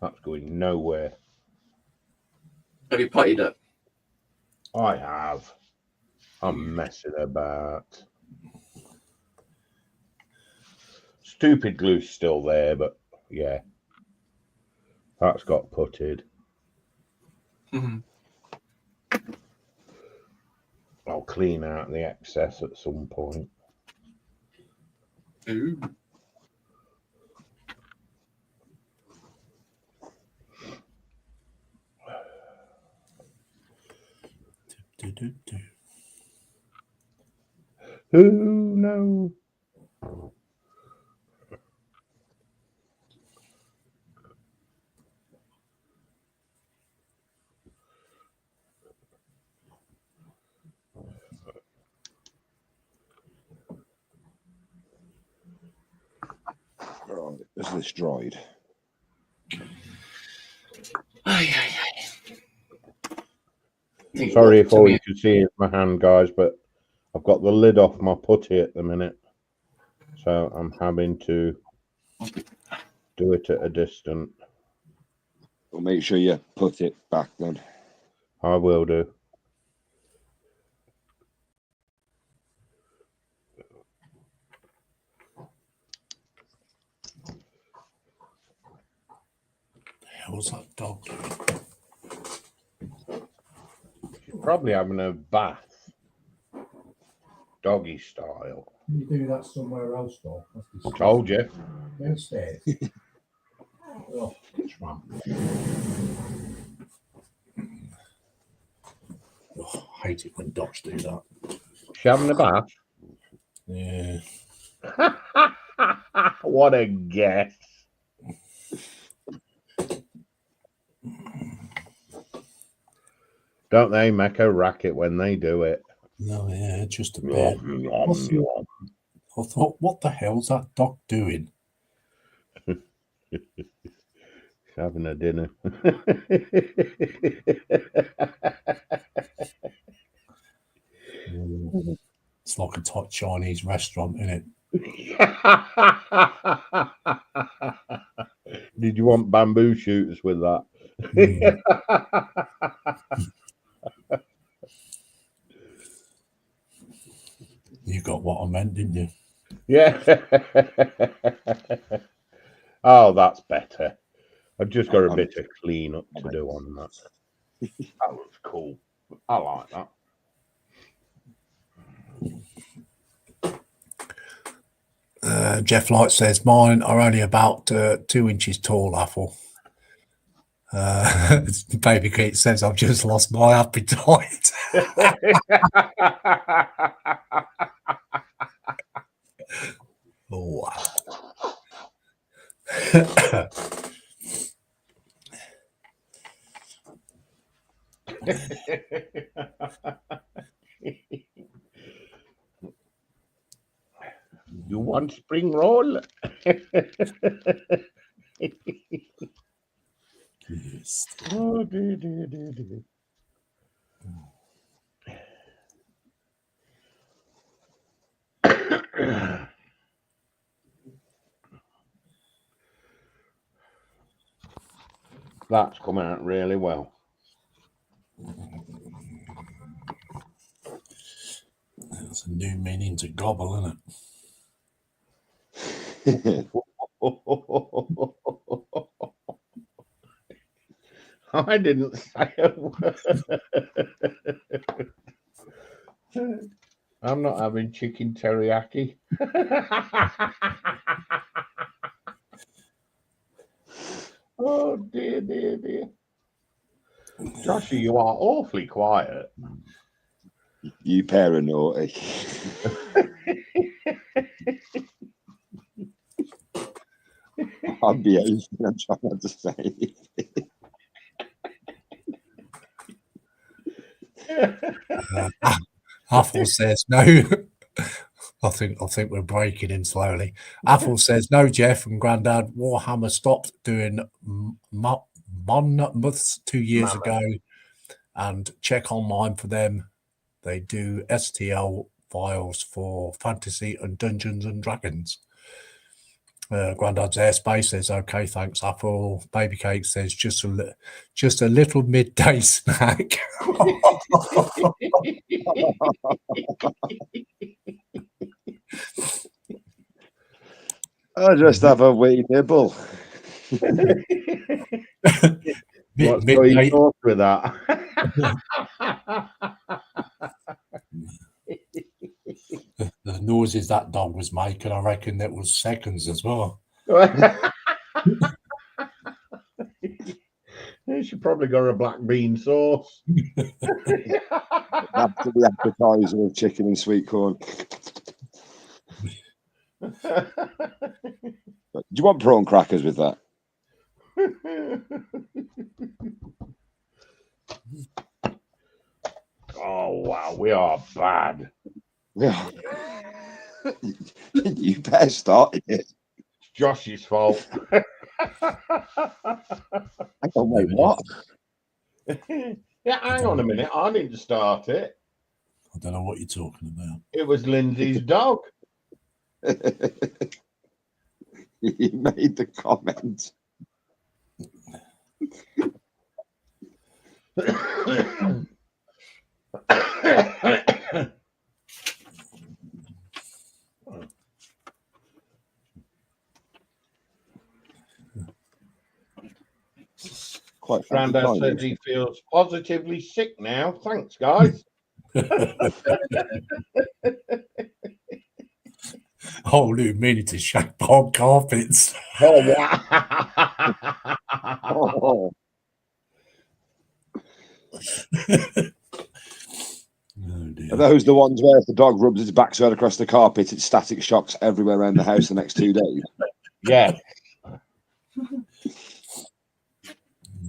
That's going nowhere. have you putted it? I have. I'm messing about. Stupid glue's still there, but yeah. That's got putted. I'll clean out the excess at some point. Ooh. Oh no. Right, is this dried? Sorry if all you can see is my hand, guys, but I've got the lid off my putty at the minute. So I'm having to do it at a distance. Well, make sure you put it back then. I will do. How's that dog doing? She's probably having a bath, doggy style. Can you do that somewhere else, dog? Told you. Downstairs. Oh, tramp. Oh, I hate it when dogs do that. She having a bath? Yeah. What a guess. Don't they make a racket when they do it? No, yeah, just a bit. I thought, what the hell's that dog doing? She's having a dinner. It's like a top Chinese restaurant, isn't it? Did you want bamboo shooters with that? You got what I meant, didn't you? Yeah. Oh, that's better. I've just got a bit of clean up to do on that. That looks cool. I like that. Jeff Light says mine are only about 2 inches tall, Apple. Baby Kate says, I've just lost my appetite. Oh, wow. You want spring roll? Yes. Oh, dear. That's coming out really well. That's a new meaning to gobble, isn't it? I didn't say a word. I'm not having chicken teriyaki. Oh, dear. Joshy, you are awfully quiet. You pair are naughty. I'm behaving. I'm trying not to say anything. Apple says no. I think we're breaking in slowly. Apple says no, Jeff and Grandad. Warhammer stopped doing Monmouths 2 years ago, and check online for them. They do STL files for Fantasy and Dungeons and Dragons. Grandad's Airspace says okay, thanks. Apple. Baby Cake says just a little midday snack. I just have a wee nibble. What's midday. going on with that? The noises that dog was making, I reckon that was seconds as well. She probably got a black bean sauce. After the appetizer of chicken and sweet corn. Do you want prawn crackers with that? Oh, wow, we are bad. Yeah. You better start it. It's Josh's fault. I don't wait, what? Yeah, hang on a minute. I didn't start it. I don't know what you're talking about. It was Lindsay's dog. He made the comment. Quite Grandad says he feels positively sick now. Thanks, guys. Whole new meaning to shag bog carpets. Oh, wow. Oh, Oh, dear. are those the ones where if the dog rubs its backside across the carpet, it's static shocks everywhere around the house the next 2 days? Yeah.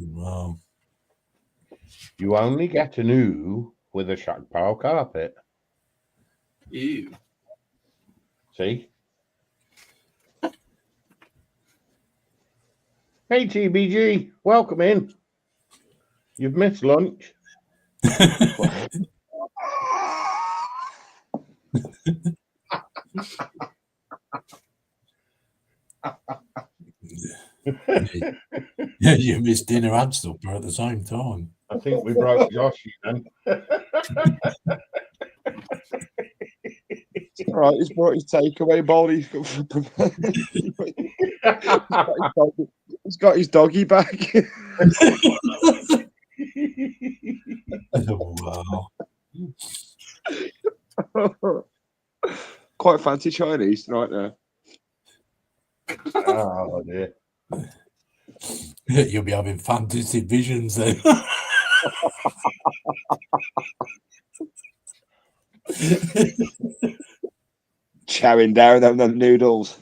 Wow. You only get a new with a shag pile carpet. Ew. See? Hey, TBG, welcome in. You've missed lunch. Yeah, you missed dinner and supper at the same time. I think we broke Joshy then. All right, he's brought his takeaway bowl. He's got his doggy back. Oh, wow. Quite fancy Chinese right there. Oh, dear. You'll be having fantasy visions then. Chowing down on them noodles.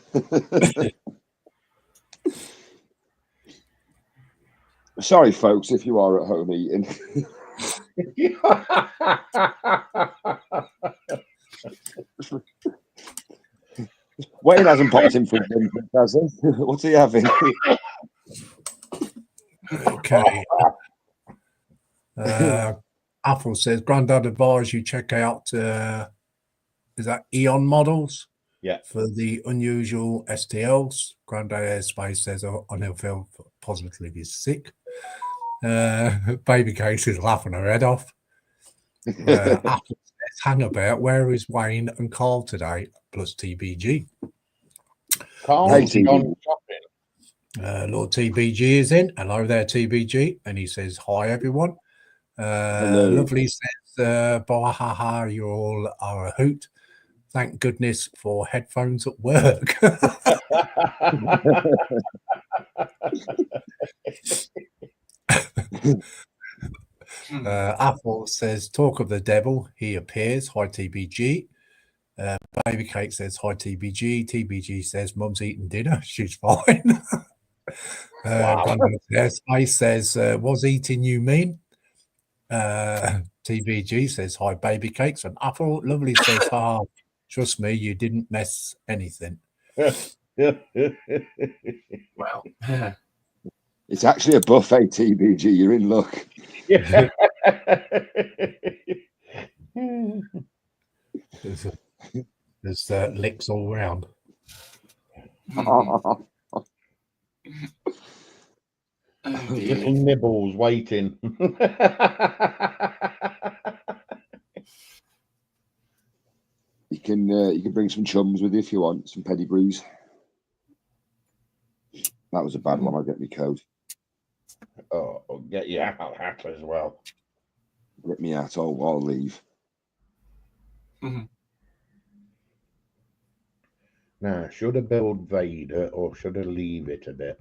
Sorry, folks, if you are at home eating. Wayne hasn't popped in for dinner, has he? What's he having? Okay. Apple says, Grandad advised you check out, is that Eon models? Yeah. For the unusual STLs. Grandad Airspace says, on he'll feel positively sick. Baby Case is laughing her head off. Apple says, hang about, where is Wayne and Carl today? Plus TBG. Carl's gone shopping. Lord TBG is in. Hello there, TBG. And he says, hi, everyone. Lovely says, Bahaha, you all are a hoot. Thank goodness for headphones at work. Apple says, talk of the devil, he appears. Hi, TBG. Baby Cake says, hi, TBG. TBG says, Mum's eating dinner. She's fine. Airspace says, was eating you mean? TBG says, hi, Baby Cakes. And Apple Lovely says, trust me, you didn't mess anything. Well, It's actually a buffet, TBG. You're in luck. Yeah. There's licks all round. Little nibbles waiting. You can bring some chums with you if you want, some pedigrees. That was a bad one. I'll get me code. Oh, I'll get your hat as well. Get me out. I'll leave. Now, should I build Vader or should I leave it a bit?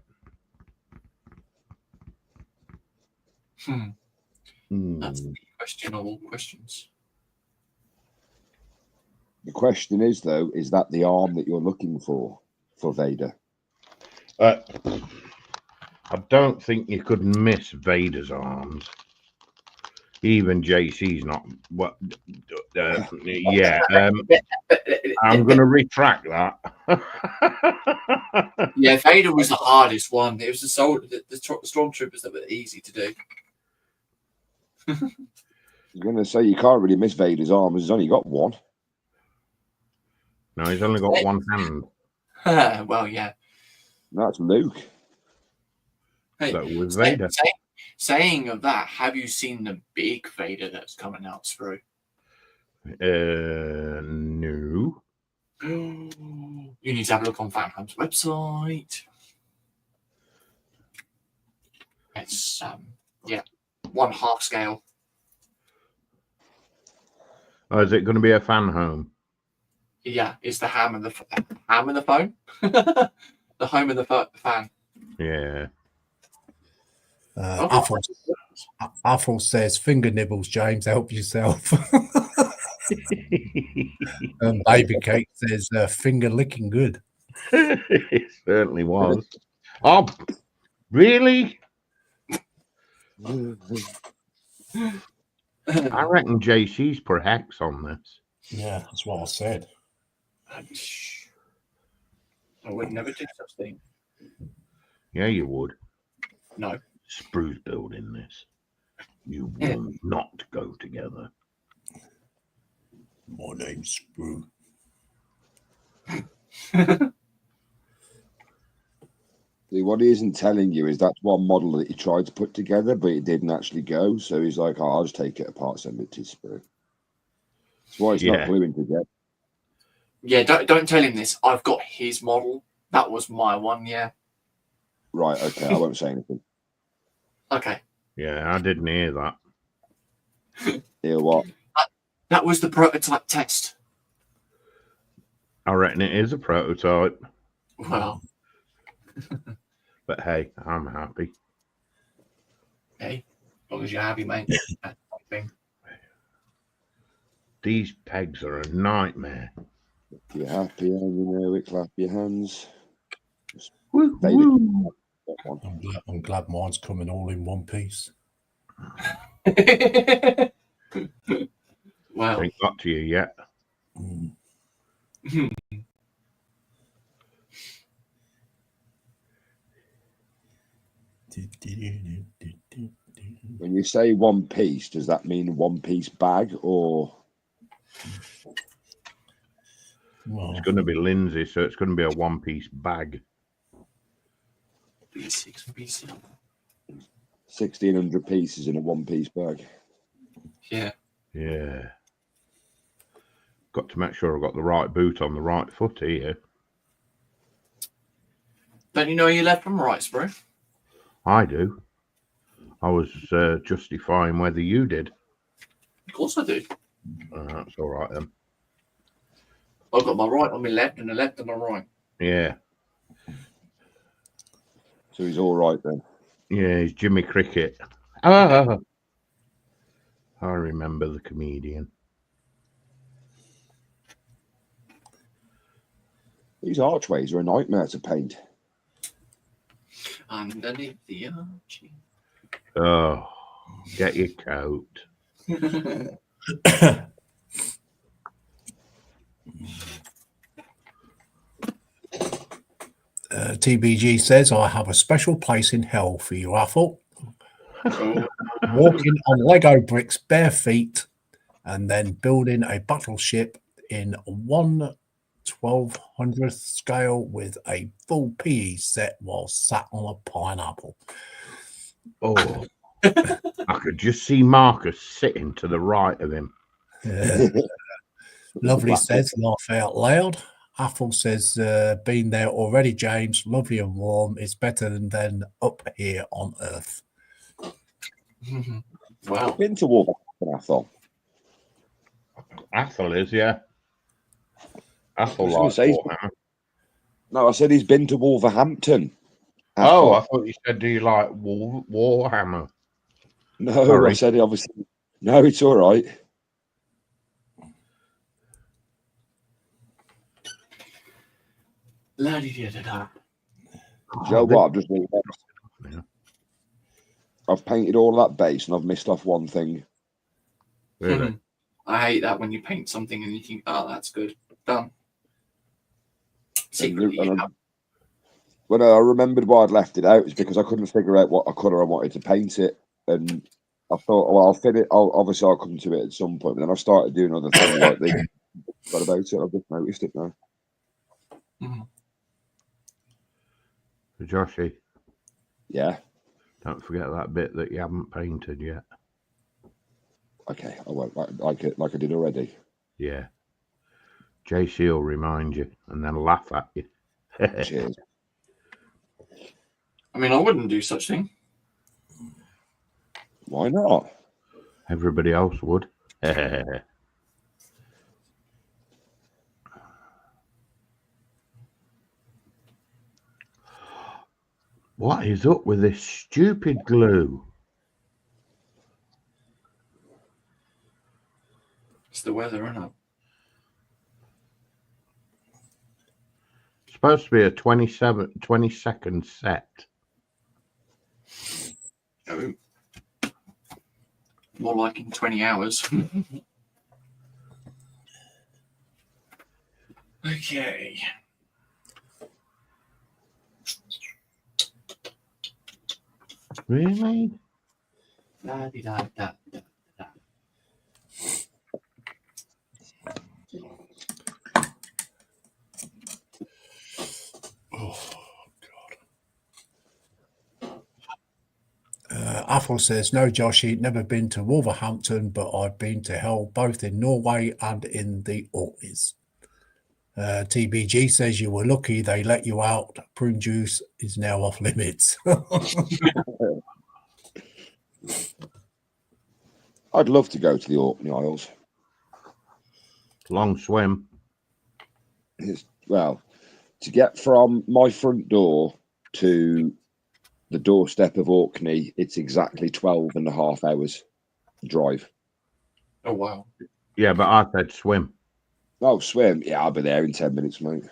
That's the question of all questions. The question is, though, is that the arm that you're looking for Vader? I don't think you could miss Vader's arms. Even JC's not. What? Yeah. I'm going to retract that. Yeah, Vader was the hardest one. It was the stormtroopers that were easy to do. I'm going to say you can't really miss Vader's arms. He's only got one. No, he's only got one hand. Well, yeah. That's Luke. Hey, So with Vader. Saying of that, have you seen the big Vader that's coming out, Sprue? No. You need to have a look on Famham's website. It's 1/2 scale. Oh, is it going to be a fan home? Yeah, it's the ham and the phone. The home and the fan. Yeah. Apple says, finger nibbles, James, help yourself. And Baby Cake says, finger licking good. It certainly was. Oh, really? I reckon JC's per hex on this. Yeah, that's what I said. I would never do such thing. Yeah, you would. No. Sprue's building this. You will not go together. My name's Sprue. See, what he isn't telling you is that's one model that he tried to put together, but it didn't actually go. So he's like, I'll just take it apart, send it to Sprue. That's why it's not gluing together. Yeah, don't tell him this. I've got his model. That was my one, yeah. Right, okay, I won't say anything. Okay. Yeah, I didn't hear that. Hear what? That was the prototype test. I reckon it is a prototype. Well. But hey, I'm happy. Hey, as long as you're happy, mate. That's the thing. These pegs are a nightmare. If you're happy and you know it, clap your hands. Woo, Baby. woo. That one. I'm glad mine's coming all in one piece. Wow. Ain't got to you yet. Mm. When you say one piece, does that mean one piece bag or? Well, It's going to be Lindsay, so it's going to be a one-piece bag. B6 BC. 1,600 pieces in a one-piece bag. Yeah. Yeah. Got to make sure I've got the right boot on the right foot here. Don't you know your left from right, Sprue? I do. I was justifying whether you did. Of course I do. That's all right then. I've got my right on my left and the left on my right. Yeah. So he's all right then. Yeah, he's Jimmy Cricket. Ah, I remember the comedian. These archways are a nightmare to paint. Underneath the archie. Oh, get your coat. TBG says, I have a special place in hell for you, Athel. Oh, Walking on Lego bricks bare feet and then building a battleship in 1/1200th scale with a full PE set while sat on a pineapple. Oh, I could just see Marcus sitting to the right of him. Lovely says, laugh out loud. Athel says, been there already, James. Lovely and warm. It's better than up here on Earth. wow. Been to Wolverhampton, I thought. Athel is, yeah. Athel I was gonna likes say- Warhammer. No, I said he's been to Wolverhampton. Oh, I Athel. thought you said, do you like Warhammer? No, Sorry. I said it obviously. No, it's all right. La-di-da-da-da. Joe, what? I've just realised Yeah. I've painted all of that base and I've missed off one thing. Really? I hate that when you paint something and you think, oh, that's good. Done. Secretly, you And have. when I remembered why I'd left it out, it's because I couldn't figure out what colour I wanted to paint it. And I thought, well, I'll fit it. Obviously, I'll come to it at some point. But then I started doing other things like this. Got about it. I've just noticed it now. Mhm. Joshy, Yeah. don't forget that bit that you haven't painted yet. Okay. I won't. Like I did already. Yeah. JC will remind you and then laugh at you. Cheers. I mean, I wouldn't do such thing. Why not? Everybody else would. What is up with this stupid glue? It's the weather, isn't it? It's supposed to be a 20-second set. Oh. More like in 20 hours. Okay. Really? La-di-da-da-da. Athel says, no, Joshy, never been to Wolverhampton, but I've been to hell both in Norway and in the Orkneys. TBG says you were lucky they let you out. Prune juice is now off limits. I'd love to go to the Orkney Isles. Long swim. Well, to get from my front door to the doorstep of Orkney, it's exactly 12 and a half hours drive. Oh, wow. Yeah, but I said swim. Oh, swim. Yeah, I'll be there in 10 minutes, mate.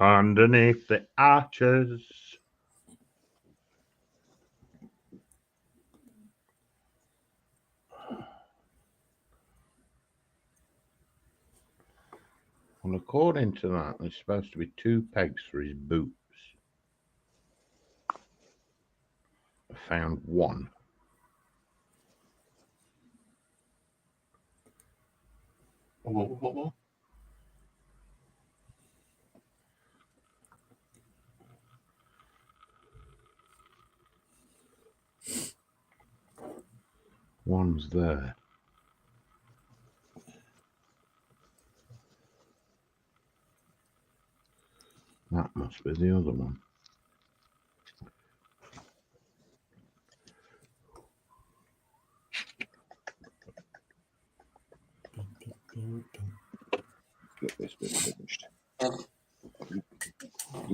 Underneath the arches. Well, according to that, there's supposed to be 2 pegs for his boots. I found 1. Whoa. One's there. That must be the other one. Get this bit finished. You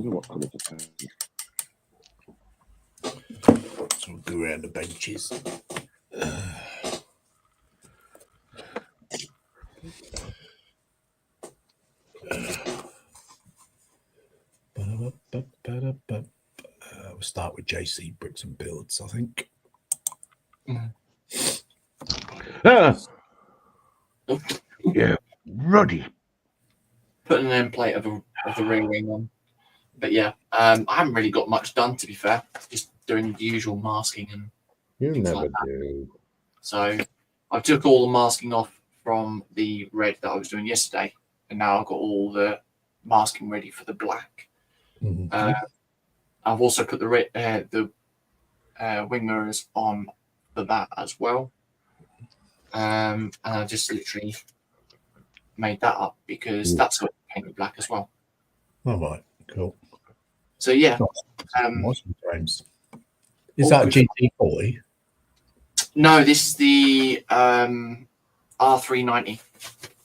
know what colour to paint? So we'll go around the benches. We'll start with JC Bricks and Builds, I think. Yeah, ruddy. Putting an end plate of the ring on. But yeah, I haven't really got much done, to be fair. Just doing the usual masking and You things never like that. do. So I took all the masking off from the red that I was doing yesterday, and now I've got all the masking ready for the black. Mm-hmm. I've also put the wing mirrors on for that as well. And I just literally made that up because that's what I painted black as well. All right, cool. So yeah, Nice frames. Is that a GT40? No, this is the R390,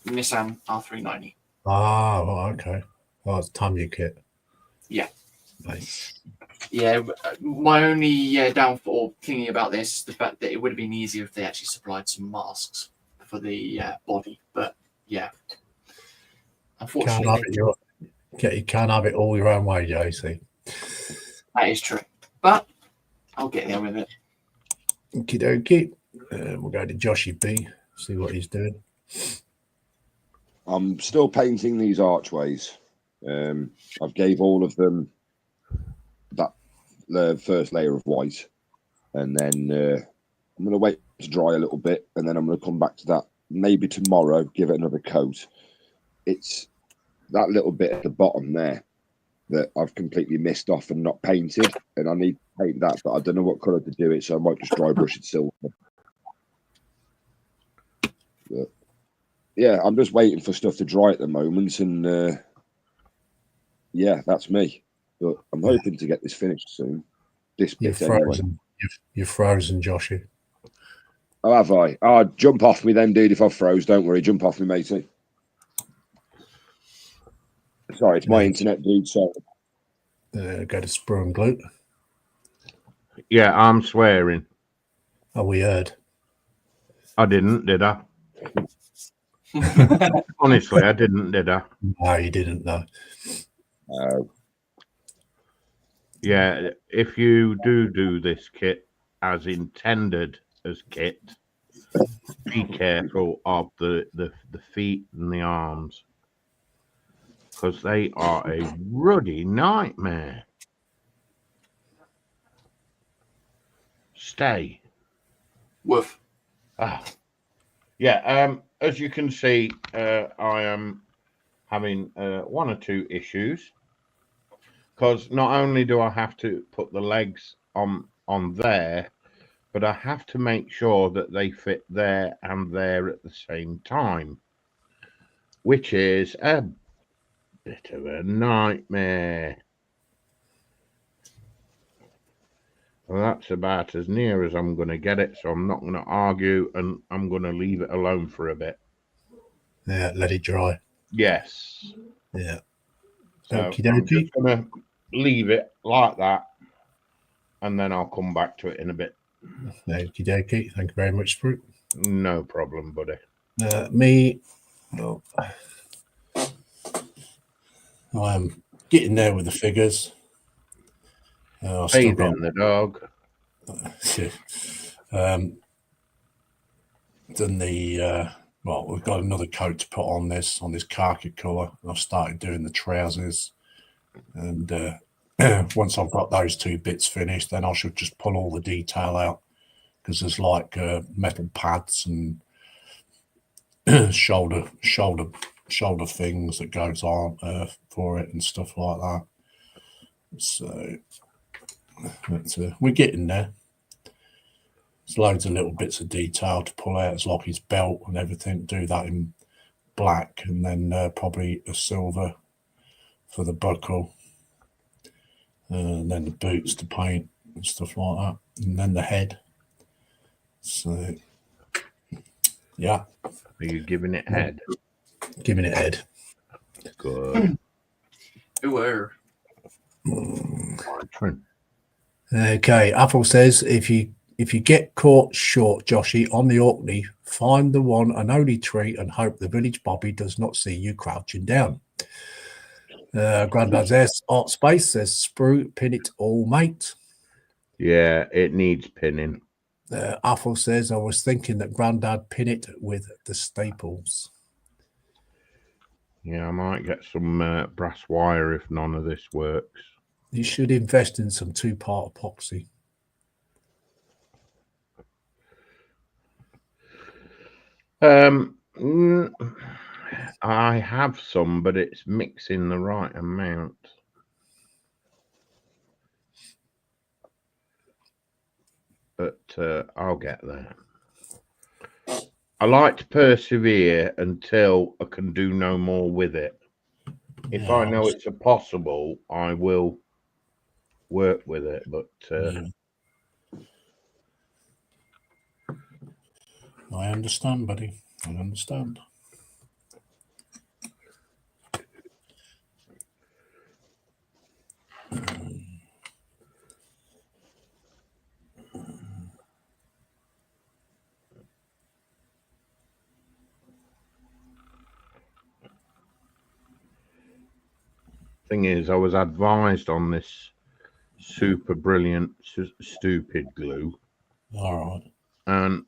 Nissan R390. Ah, well, okay. Oh, it's Tamiya kit. Yeah. Nice. Yeah, my only downfall thinking about this is the fact that it would have been easier if they actually supplied some masks for the body. But yeah, unfortunately, You can't have it all your own way, JC. that is true. But I'll get there with it. Okie dokie. We'll go to Joshy B, see what he's doing. I'm still painting these archways. I've gave all of them that first layer of white, and then I'm going to wait to dry a little bit, and then I'm going to come back to that maybe tomorrow, give it another coat. It's that little bit at the bottom there that I've completely missed off and not painted, and I need to paint that, but I don't know what colour to do it, so I might just dry brush it silver. But yeah, I'm just waiting for stuff to dry at the moment, and yeah, that's me. But I'm hoping to get this finished soon. This You're bit anyway. frozen. You're frozen, Joshy. Oh, have I? Oh, jump off me then, dude, if I froze. Don't worry, jump off me, matey. Sorry, it's my internet, dude. Sorry. Go to Sprue and Glute. Yeah, I'm swearing. Oh, we heard. I didn't, did I? Honestly, I didn't, did I? No, you didn't, though. Yeah, if you do this kit as intended as kit, be careful of the feet and the arms, because they are a ruddy nightmare. Stay. Woof. Yeah, as you can see, I am having 1 or 2 issues, because not only do I have to put the legs on there, but I have to make sure that they fit there and there at the same time, which is a bit of a nightmare. Well, that's about as near as I'm going to get it, so I'm not going to argue, and I'm going to leave it alone for a bit. Yeah, let it dry. Yes. Yeah. So Okie I'm dokie. just going to leave it like that, and then I'll come back to it in a bit. Okie dokie. Thank you very much, Sprue. No problem, buddy. Me, well, I'm getting there with the figures. I've still got Bathing the dog. done the well, we've got another coat to put on this khaki colour. I've started doing the trousers, and once I've got those two bits finished, then I should just pull all the detail out, because there's like metal pads and shoulder things that goes on for it and stuff like that. So we're getting there. There's loads of little bits of detail to pull out. It's like his belt and everything. Do that in black, and then probably a silver for the buckle, and then the boots to paint and stuff like that, and then the head. So yeah. Are you giving it head? Giving it head. Good. Ooh. Okay, Apple says if you get caught short, Joshy, on the Orkney, find the one and only tree and hope the village Bobby does not see you crouching down. Grandad's Art Space says, Sprue, pin it all, mate. Yeah, it needs pinning. Apple says, I was thinking that Grandad pin it with the staples. Yeah, I might get some brass wire if none of this works. You should invest in some 2-part epoxy. I have some, but it's mixing the right amount. But I'll get there. I like to persevere until I can do no more with it. If I know it's impossible, I will work with it. But I understand, buddy. I understand. thing is, I was advised on this super brilliant, stupid glue. All right. And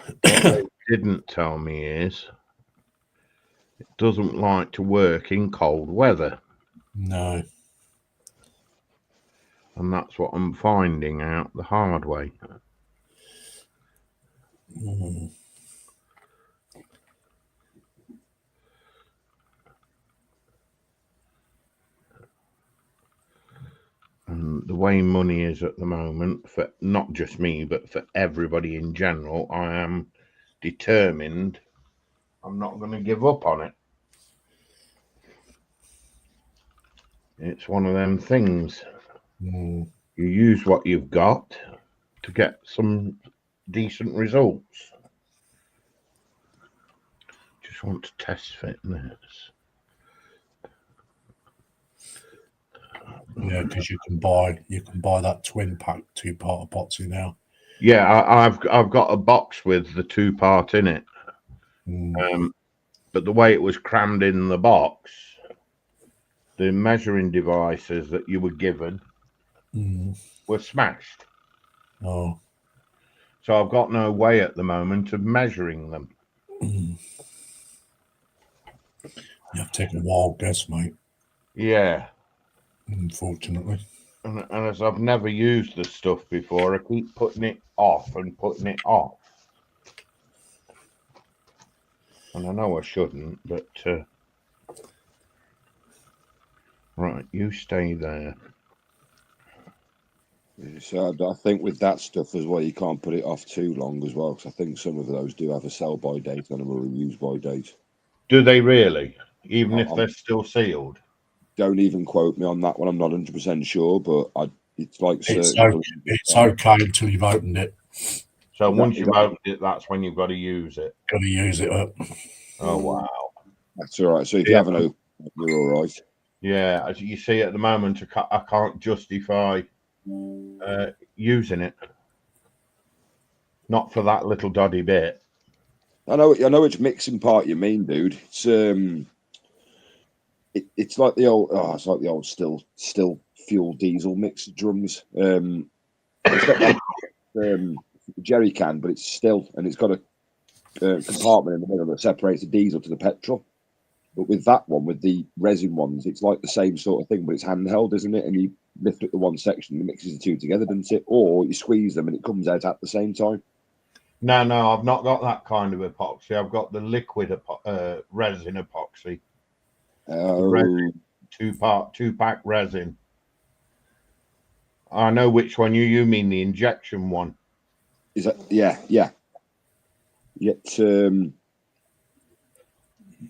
what they didn't tell me is it doesn't like to work in cold weather. No. And that's what I'm finding out the hard way. Mm. And the way money is at the moment, for not just me, but for everybody in general, I am determined I'm not going to give up on it. It's one of them things. Mm. You use what you've got to get some decent results. Just want to test fitness. Yeah, because you can buy that twin pack 2-part epoxy now. Yeah, I've got a box with the 2-part in it. Mm. But the way it was crammed in the box, the measuring devices that you were given were smashed. Oh. So I've got no way at the moment of measuring them. You have to take a wild guess, mate. Yeah. Unfortunately. And as I've never used the stuff before, I keep putting it off and putting it off. And I know I shouldn't, but right, you stay there. So I think with that stuff as well, you can't put it off too long as well, because I think some of those do have a sell-by date on them or a use-by date. Do they really? Even if they're still sealed? Don't even quote me on that one. I'm not 100% sure, but it's like it's okay until you've opened it. So once you've opened it, that's when you've got to use it. Got to use it up. Oh, wow. That's all right. So if you haven't opened it, you're all right. Yeah, as you see at the moment, I can't justify using it. Not for that little doddy bit. I know which mixing part you mean, dude. It's like the old still fuel diesel mixed drums. It's got that jerry can, but it's still, and it's got a compartment in the middle that separates the diesel to the petrol. But with that one, with the resin ones, it's like the same sort of thing, but it's handheld, isn't it? And you lift up the one section, and it mixes the two together, doesn't it? Or you squeeze them, and it comes out at the same time. No, I've not got that kind of epoxy. I've got the liquid resin epoxy. Oh, two-pack resin. I know which one you mean, the injection one. Is that Yet so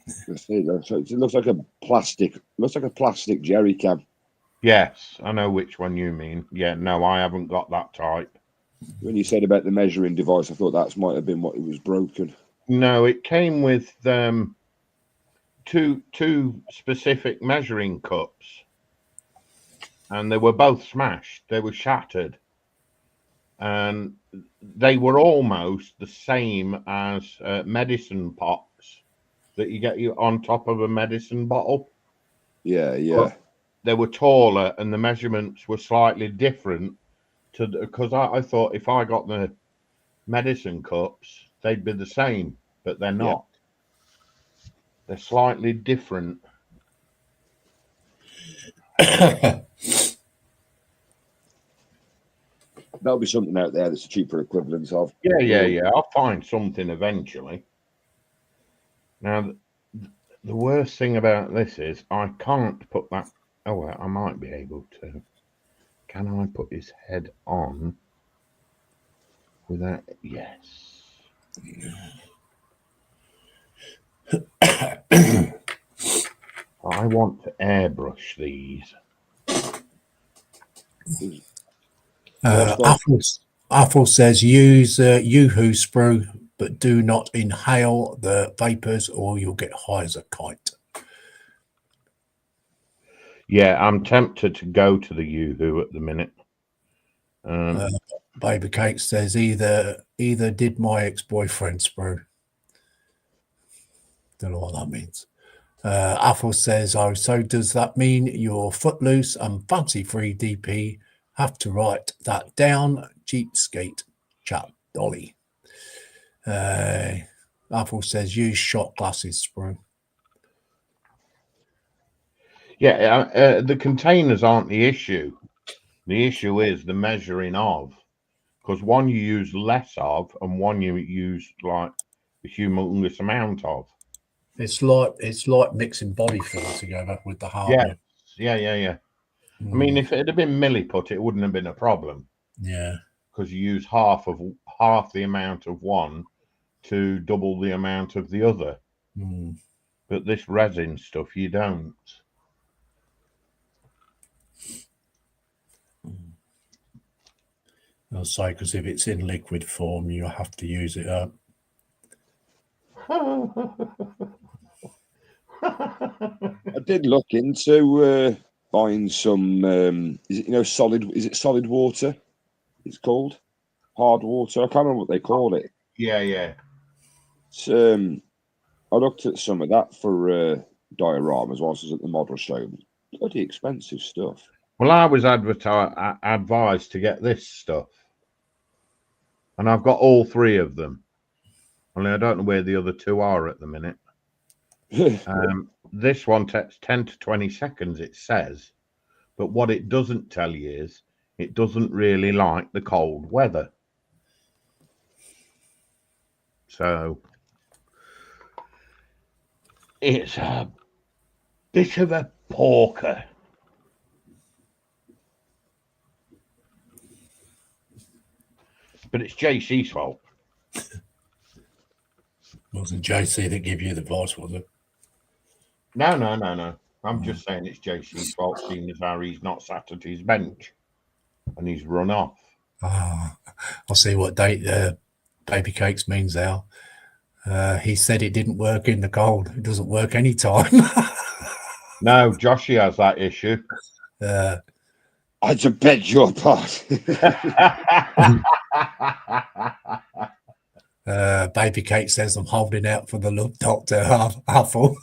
it looks like a plastic jerry can. Yes, I know which one you mean. Yeah, no, I haven't got that type. When you said about the measuring device, I thought that might have been what it was broken. No, it came with two specific measuring cups, and they were both smashed. They were shattered, and they were almost the same as medicine pots that you get on top of a medicine bottle. Yeah. But they were taller, and the measurements were slightly different. Because I thought if I got the medicine cups, they'd be the same, but they're not. Yeah. They're slightly different. There'll be something out there that's a cheaper equivalent of. Yeah. I'll find something eventually. Now, the worst thing about this is I can't put that. Oh, well, I might be able to. Can I put his head on without? Yes. I want to airbrush these. Athel says use Yoo-hoo sprue, but do not inhale the vapors or you'll get high as a kite. Yeah, I'm tempted to go to the Yoo-hoo at the minute. Baby Cake says either did my ex-boyfriend sprue. Don't know what that means. Athel says, oh, so does that mean your Footloose and Fancy Free DP have to write that down? Cheapskate chap Dolly. Athel says use shot glasses sprue. Yeah, the containers aren't the issue. The issue is the measuring of, because one you use less of and one you use like a humongous amount of. It's like mixing body filler together with the hardware. Yeah. I mean, if it had been milliput, it wouldn't have been a problem. Yeah, because you use half the amount of one to double the amount of the other. But this resin stuff, you don't. I'll say because if it's in liquid form, you have to use it up. I did look into buying some. Is it solid water? It's called hard water. I can't remember what they call it. Yeah. It's, I looked at some of that for dioramas whilst I was at the model show. Bloody expensive stuff. Well, I was advised to get this stuff, and I've got all three of them. Only I don't know where the other two are at the minute. This one takes 10 to 20 seconds, it says, but what it doesn't tell you is it doesn't really like the cold weather. So it's a bit of a porker. But it's JC's fault. Wasn't JC that gave you the advice, was it? No. I'm just saying it's JC's fault, seeing as how he's not sat at his bench and he's run off. I'll see what date Baby Cakes means Al. He said it didn't work in the cold. It doesn't work any time. No, Joshy has that issue. I just beg your pardon. Baby Cake says I'm holding out for the love doctor, Huffle.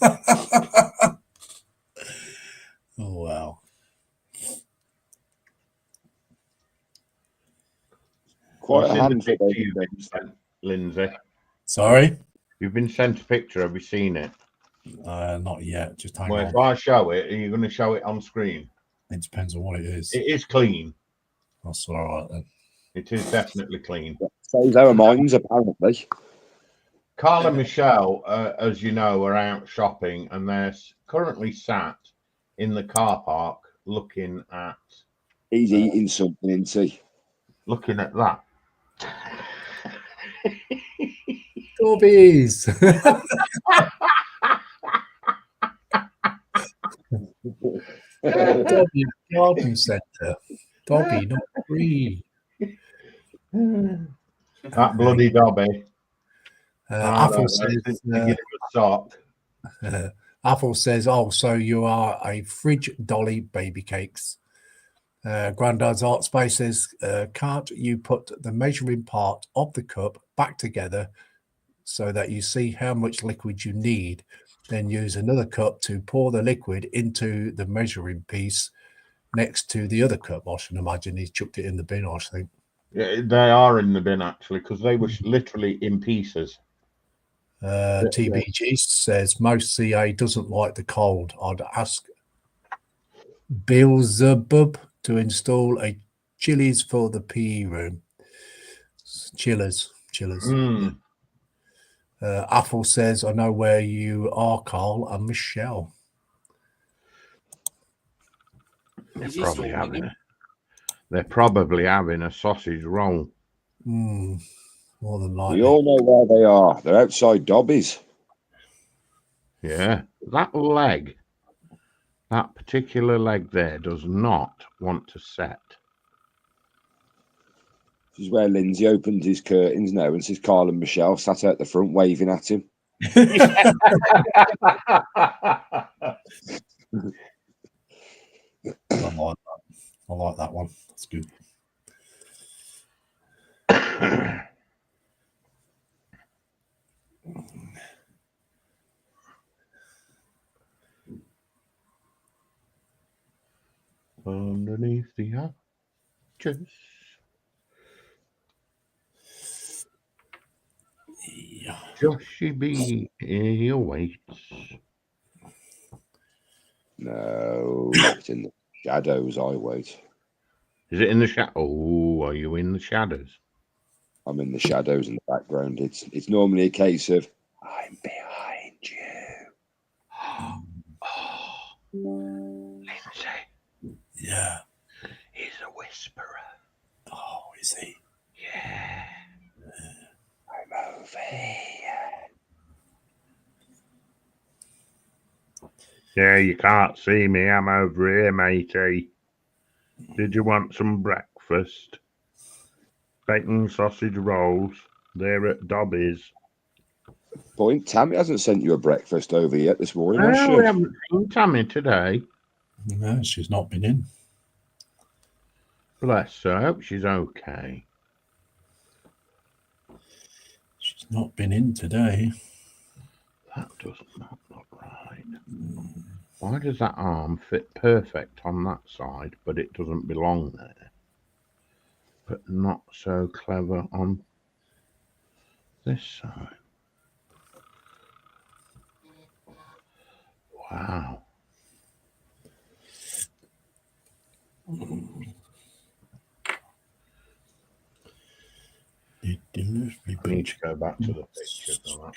Oh, wow. Quite I've a seen the handful. picture you've been sent, Lindsay. Sorry? You've been sent a picture. Have you seen it? Not yet. Just hang Well, on. if I show it, are you going to show it on screen? It depends on what it is. It is clean. That's all right then. It is definitely clean. Saves our minds, apparently. Carl and Michelle, as you know, are out shopping, and they're currently sat in the car park looking at. He's eating something, isn't he? Looking at that. Dobbies. Dobby Garden Centre. Dobby, not free. That bloody Dobby. Apple says, give him a sock. Apple says, oh, so you are a fridge dolly, Baby Cakes. Grandad's Art Space says, can't you put the measuring part of the cup back together so that you see how much liquid you need, then use another cup to pour the liquid into the measuring piece next to the other cup? I should imagine he's chucked it in the bin, I think. Yeah, they are in the bin, actually, because they were literally in pieces. TBG says, most CA doesn't like the cold. I'd ask Beelzebub to install a chilies for the PE room. Chillers. Mm. Apple says, I know where you are, Carl and Michelle. They're probably having a sausage roll. More than likely. We all know where they are. They're outside Dobby's. Yeah, that leg, that particular leg there, does not want to set. This is where Lindsay opened his curtains now and says Carl and Michelle sat out the front waving at him. I like that one. That's good. Underneath the arches. Yeah. Joshy B, he waits. No, it's in the shadows. I wait. Is it in the shadow? Oh, are you in the shadows? I'm in the shadows in the background. It's normally a case of I'm behind you. Lindsay. Yeah. He's a whisperer. Oh, is he? Yeah. I'm over here. Yeah, you can't see me. I'm over here, matey. Did you want some breakfast? Bacon sausage rolls. They're at Dobby's. Point. Tammy hasn't sent you a breakfast over yet this morning, has she? We haven't seen Tammy today. No, she's not been in. Bless her. I hope she's okay. She's not been in today. That does not look right. Why does that arm fit perfect on that side, but it doesn't belong there? But not so clever on this side. Wow. I need to go back to the pictures of that.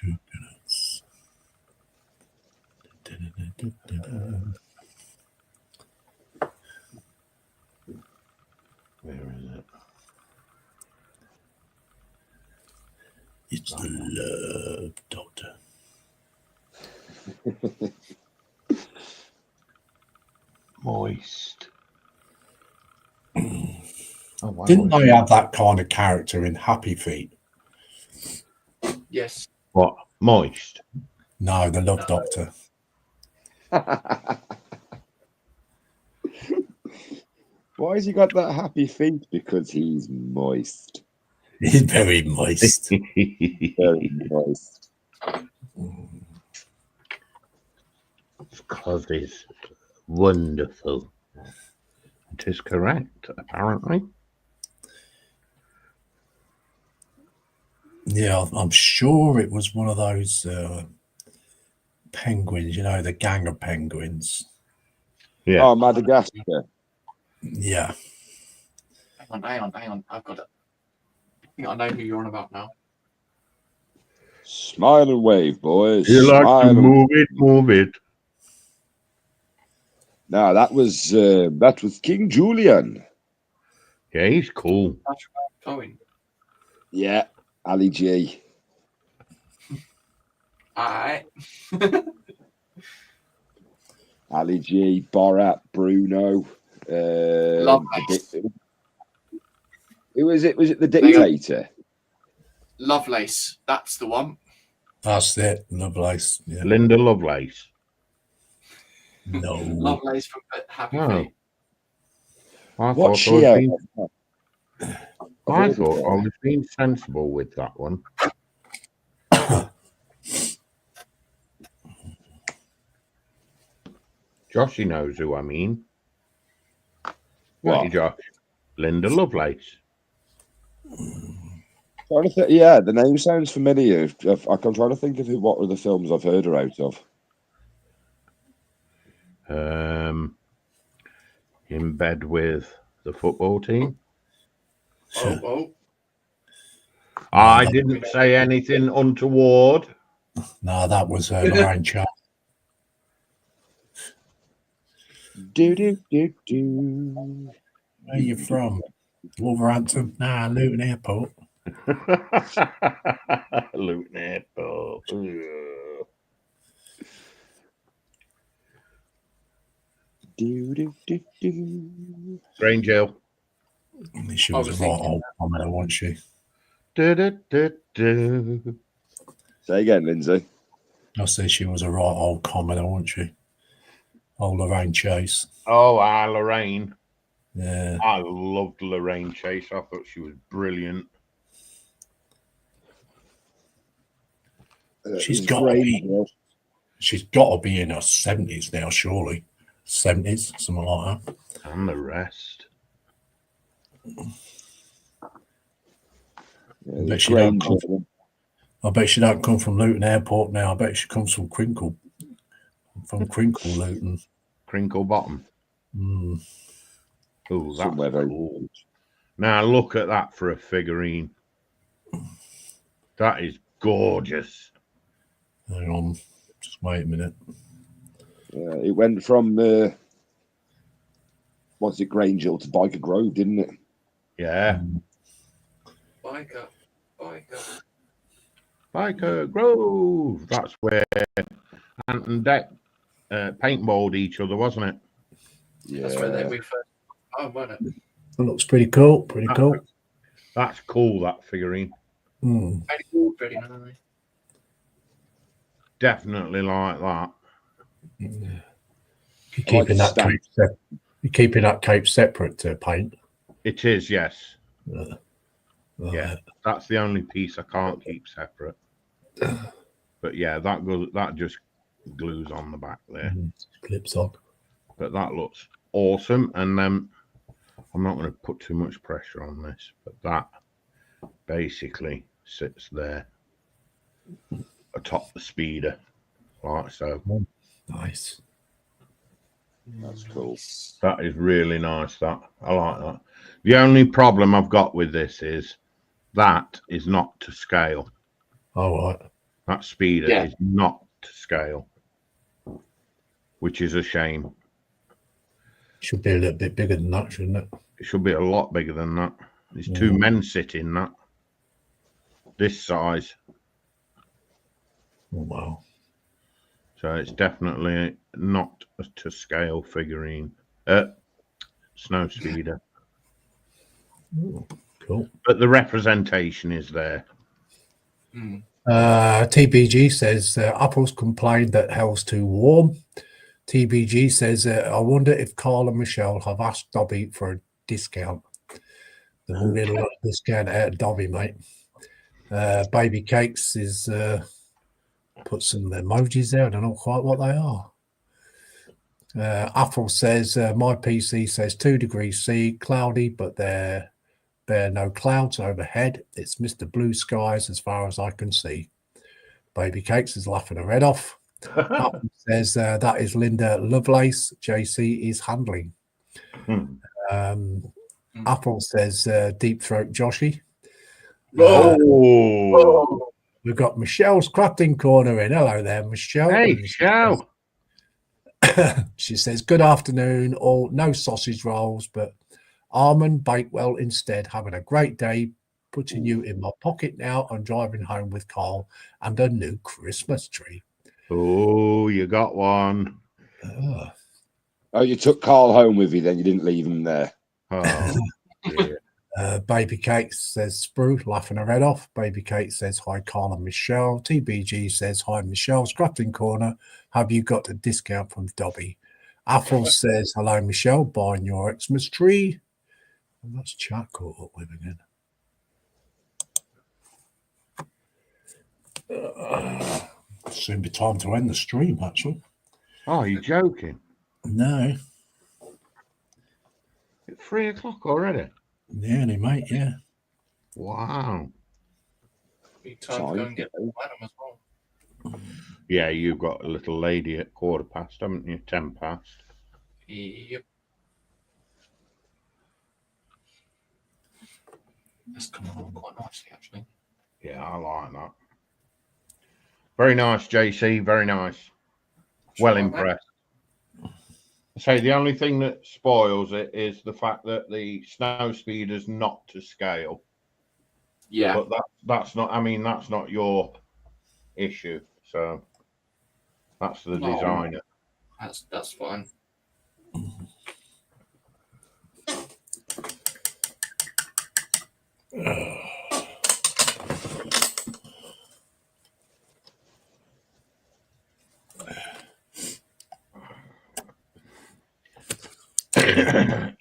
Where is it? It's the love doctor. Moist. Oh, wow. Didn't they have that kind of character in Happy Feet? Yes. What? Moist? No, the Love Doctor. Why has he got that happy feet? Because he's moist. He's very moist. Very moist. Because he's wonderful. It is correct, apparently. Yeah, I'm sure it was one of those penguins, you know, the gang of penguins. Yeah. Oh, Madagascar. Yeah. Hang on. I've got it. I think I know who you're on about now. Smile and wave, boys. You like Smile to and move it. No, that was King Julian. Yeah, he's cool. That's going. Yeah, Ali G. Alright. Ali G, Borat, Bruno. Lovelace. Who was it? Was it the Dictator? Lovelace. That's the one. That's it. Lovelace. Yeah. Linda Lovelace. No. Lovelace from Happy Oh. Feet. I What's thought she? I was being sensible with that one. Joshy knows who I mean. What? Hey, Josh. Linda Lovelace. Yeah, the name sounds familiar. I'm trying to think of what other films I've heard her out of. In bed with the football team. Oh. I didn't say anything untoward. No, that was Lorraine Charles. Do. Where are you from? Wolverhampton? Nah, Luton Airport. Luton Airport. Do. Grange Hill. She was a right old commoner, wasn't she? Say again, Lindsay. I said she was a right old commoner, wasn't she? Old Lorraine Chase. Oh, Lorraine. Yeah. I loved Lorraine Chase. I thought she was brilliant. She's got to be in her 70s now, surely. 70s, something like that. And the rest. I bet she don't come from Luton Airport now. I bet she comes from Crinkle Luton. Crinkle Bottom. Mm. Oh, that's cool. Now look at that for a figurine. That is gorgeous. Hang on, just wait a minute. It went from what's it, Grange Hill to Biker Grove, didn't it? Yeah. Biker Grove. That's where Ant and Dec paintballed each other, wasn't it? Yeah. That's where we first. Oh, wasn't it? It looks pretty cool. Cool. That's cool, that figurine. Mm. Very cool, very nice. Definitely like that. Yeah. You're keeping that cape separate to paint. It is, yes. Yeah. Yeah, that's the only piece I can't keep separate. But yeah, that just glues on the back there. Clips on. But that looks awesome. And then I'm not going to put too much pressure on this, but that basically sits there atop the speeder, like so. Nice. That's cool. That is really nice. That I like that. The only problem I've got with this is that is not to scale. All right. That speeder is not to scale, which is a shame. Should be a little bit bigger than that, shouldn't it? It should be a lot bigger than that. There's two men sitting that. This size. Oh, wow. So it's definitely not a to scale figurine. Snow speeder. Ooh, cool. But the representation is there. TBG says Apples complained that hell's too warm. TBG says, I wonder if Carl and Michelle have asked Dobby for a discount. They will get a lot of discount out of Dobby, mate. Baby Cakes is put some emojis there. I don't know quite what they are. Apple says, my PC says 2 degrees C, cloudy, but there are no clouds overhead. It's Mr. Blue Skies as far as I can see. Baby Cakes is laughing her head off. Apple says, that is Linda Lovelace. JC is handling. Apple says, Deep Throat Joshy. We've got Michelle's Crafting Corner in. Hello there, Michelle. Hey, Michelle. She says, good afternoon. All no sausage rolls, but almond bakewell instead. Having a great day. Putting you in my pocket now. I'm driving home with Carl and a new Christmas tree. Oh, you got one. Oh, you took Carl home with you then? You didn't leave him there? Oh, dear. Baby Cake says Sprue, laughing her head off. Baby Cake says hi, Carl and Michelle. TBG says hi, Michelle's Crafting Corner. Have you got a discount from Dobby? Apple says hello, Michelle, buying your Xmas tree. And that's chat caught up with again. Soon be time to end the stream, actually. Oh, you're joking? No. It's 3 o'clock already. Nearly, mate, yeah. Wow. Be time to go and get the wedding as well. Yeah, you've got a little lady at 15:15, haven't you? 10 past. Yep. That's coming along quite nicely, actually. Yeah, I like that. Very nice, JC. Very nice. Well impressed. I say the only thing that spoils it is the fact that the snow speeder's not to scale. Yeah. But that's not. I mean, that's not your issue. So that's the designer. That's fine.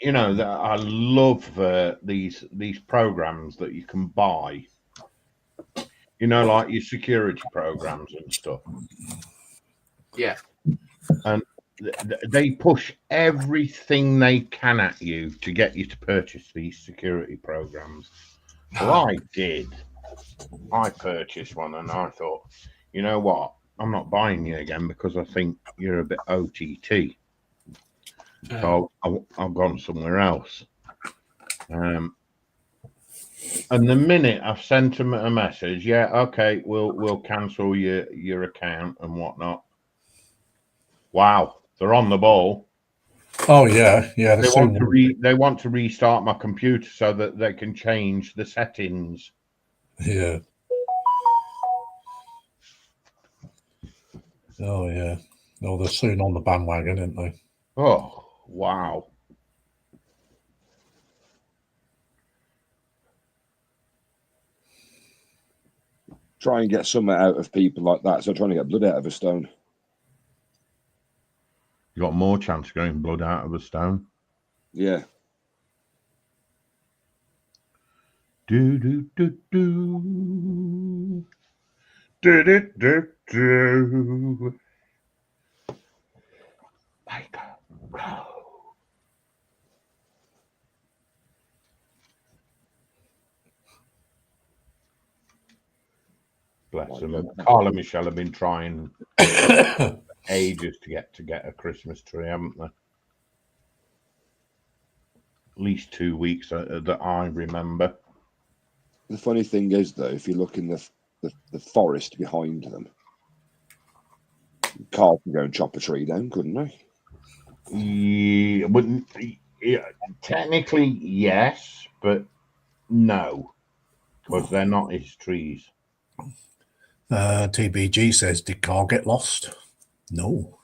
You know that I love these programs that you can buy. You know, like your security programs and stuff. Yeah. And they push everything they can at you to get you to purchase these security programs. Well, I did. I purchased one and I thought, you know what? I'm not buying you again because I think you're a bit OTT. So I've gone somewhere else. And the minute I've sent them a message, yeah, okay, we'll cancel your account and whatnot. Wow, they're on the ball. Oh yeah. They want to restart my computer so that they can change the settings. Yeah. Oh yeah. No, they're soon on the bandwagon, aren't they? Oh wow. Try and get something out of people like that. So trying to get blood out of a stone. You got more chance of getting blood out of a stone. Yeah. Do do do do. Do do do do. Like go. Bless them. Carl and Michelle have been trying ages to get a Christmas tree, haven't they? At least 2 weeks that I remember. The funny thing is, though, if you look in the forest behind them, Carl can go and chop a tree down, couldn't he? Yeah, technically yes, but no, because they're not his trees. TBG says, did Carl get lost? No.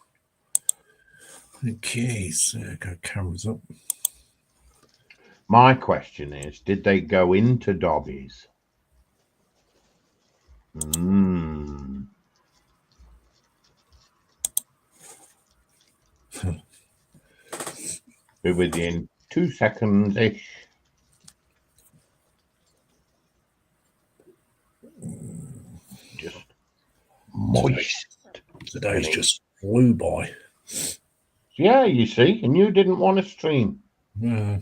Okay, so go cameras up. My question is, did they go into Dobby's? Be with you in 2 seconds-ish. Just moist. Today's just flew by. Yeah, you see, and you didn't want to stream. Yeah,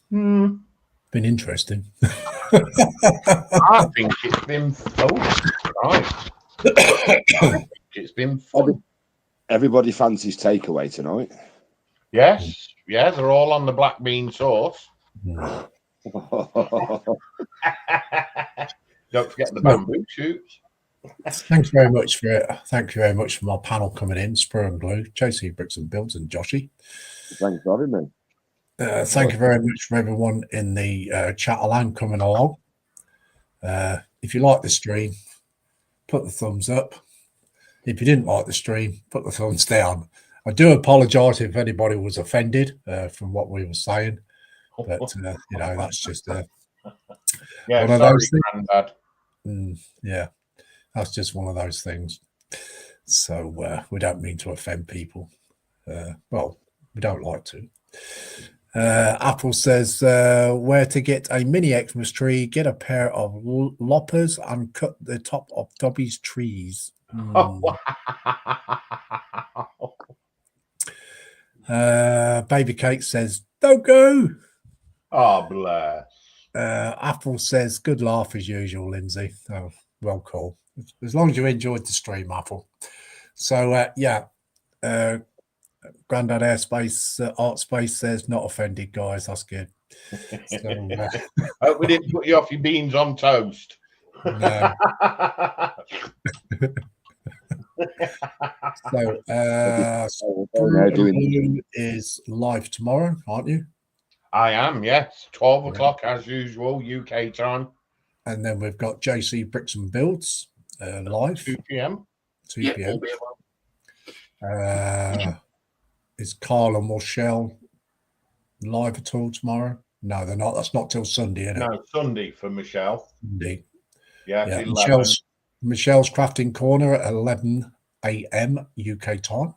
Hmm. been interesting. I think it's been right. It's been fun. Everybody fancies takeaway tonight. Yes, yeah, they're all on the black bean sauce. Don't forget the bamboo shoots. Thanks very much for it. Thank you very much for my panel coming in. Spur and Glue, JC Bricks and Builds, and Joshy. Thanks for having me. Thank you very much for everyone in the chat land coming along. If you like the stream, put the thumbs up. If you didn't like the stream, put the thumbs down. I do apologise if anybody was offended from what we were saying, but you know, that's just yeah, one of sorry, those things. Grandad. Yeah, that's just one of those things. So we don't mean to offend people. Well, we don't like to. Apple says where to get a mini Xmas tree, get a pair of loppers and cut the top of Dobby's trees. Baby Cake says don't go. Oh, bless. Apple says good laugh as usual, Lindsay. Oh, well, cool. As long as you enjoyed the stream, Apple. So yeah, Grandad Airspace Art Space says not offended, guys. That's good. So, Hope we didn't put you off your beans on toast. No. So Blue is live tomorrow, aren't you? I am, yes. 12 o'clock as usual, UK time. And then we've got JC Bricks and Builds live. 2 p.m. 2 p.m. Is Carl and Michelle live at all tomorrow? No, they're not. That's not till Sunday, isn't it? No, Sunday for Michelle. Sunday. Yeah, Michelle's Crafting Corner at 11 a.m. UK time.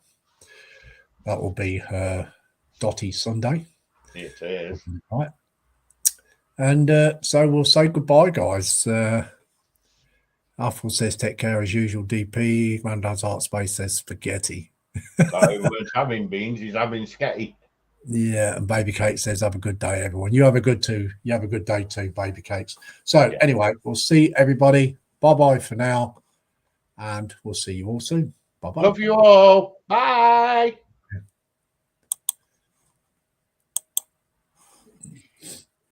That will be her Dotty Sunday. It is. Right. And so we'll say goodbye, guys. Apple says take care as usual, DP. Grandad's Art Space says spaghetti. So he was having beans, he's having sketty. Yeah, and Baby Kate says have a good day, everyone. You have a good day too, Baby Cakes. So anyway, we'll see everybody. Bye-bye for now. And we'll see you all soon. Bye-bye. Love you all. Bye.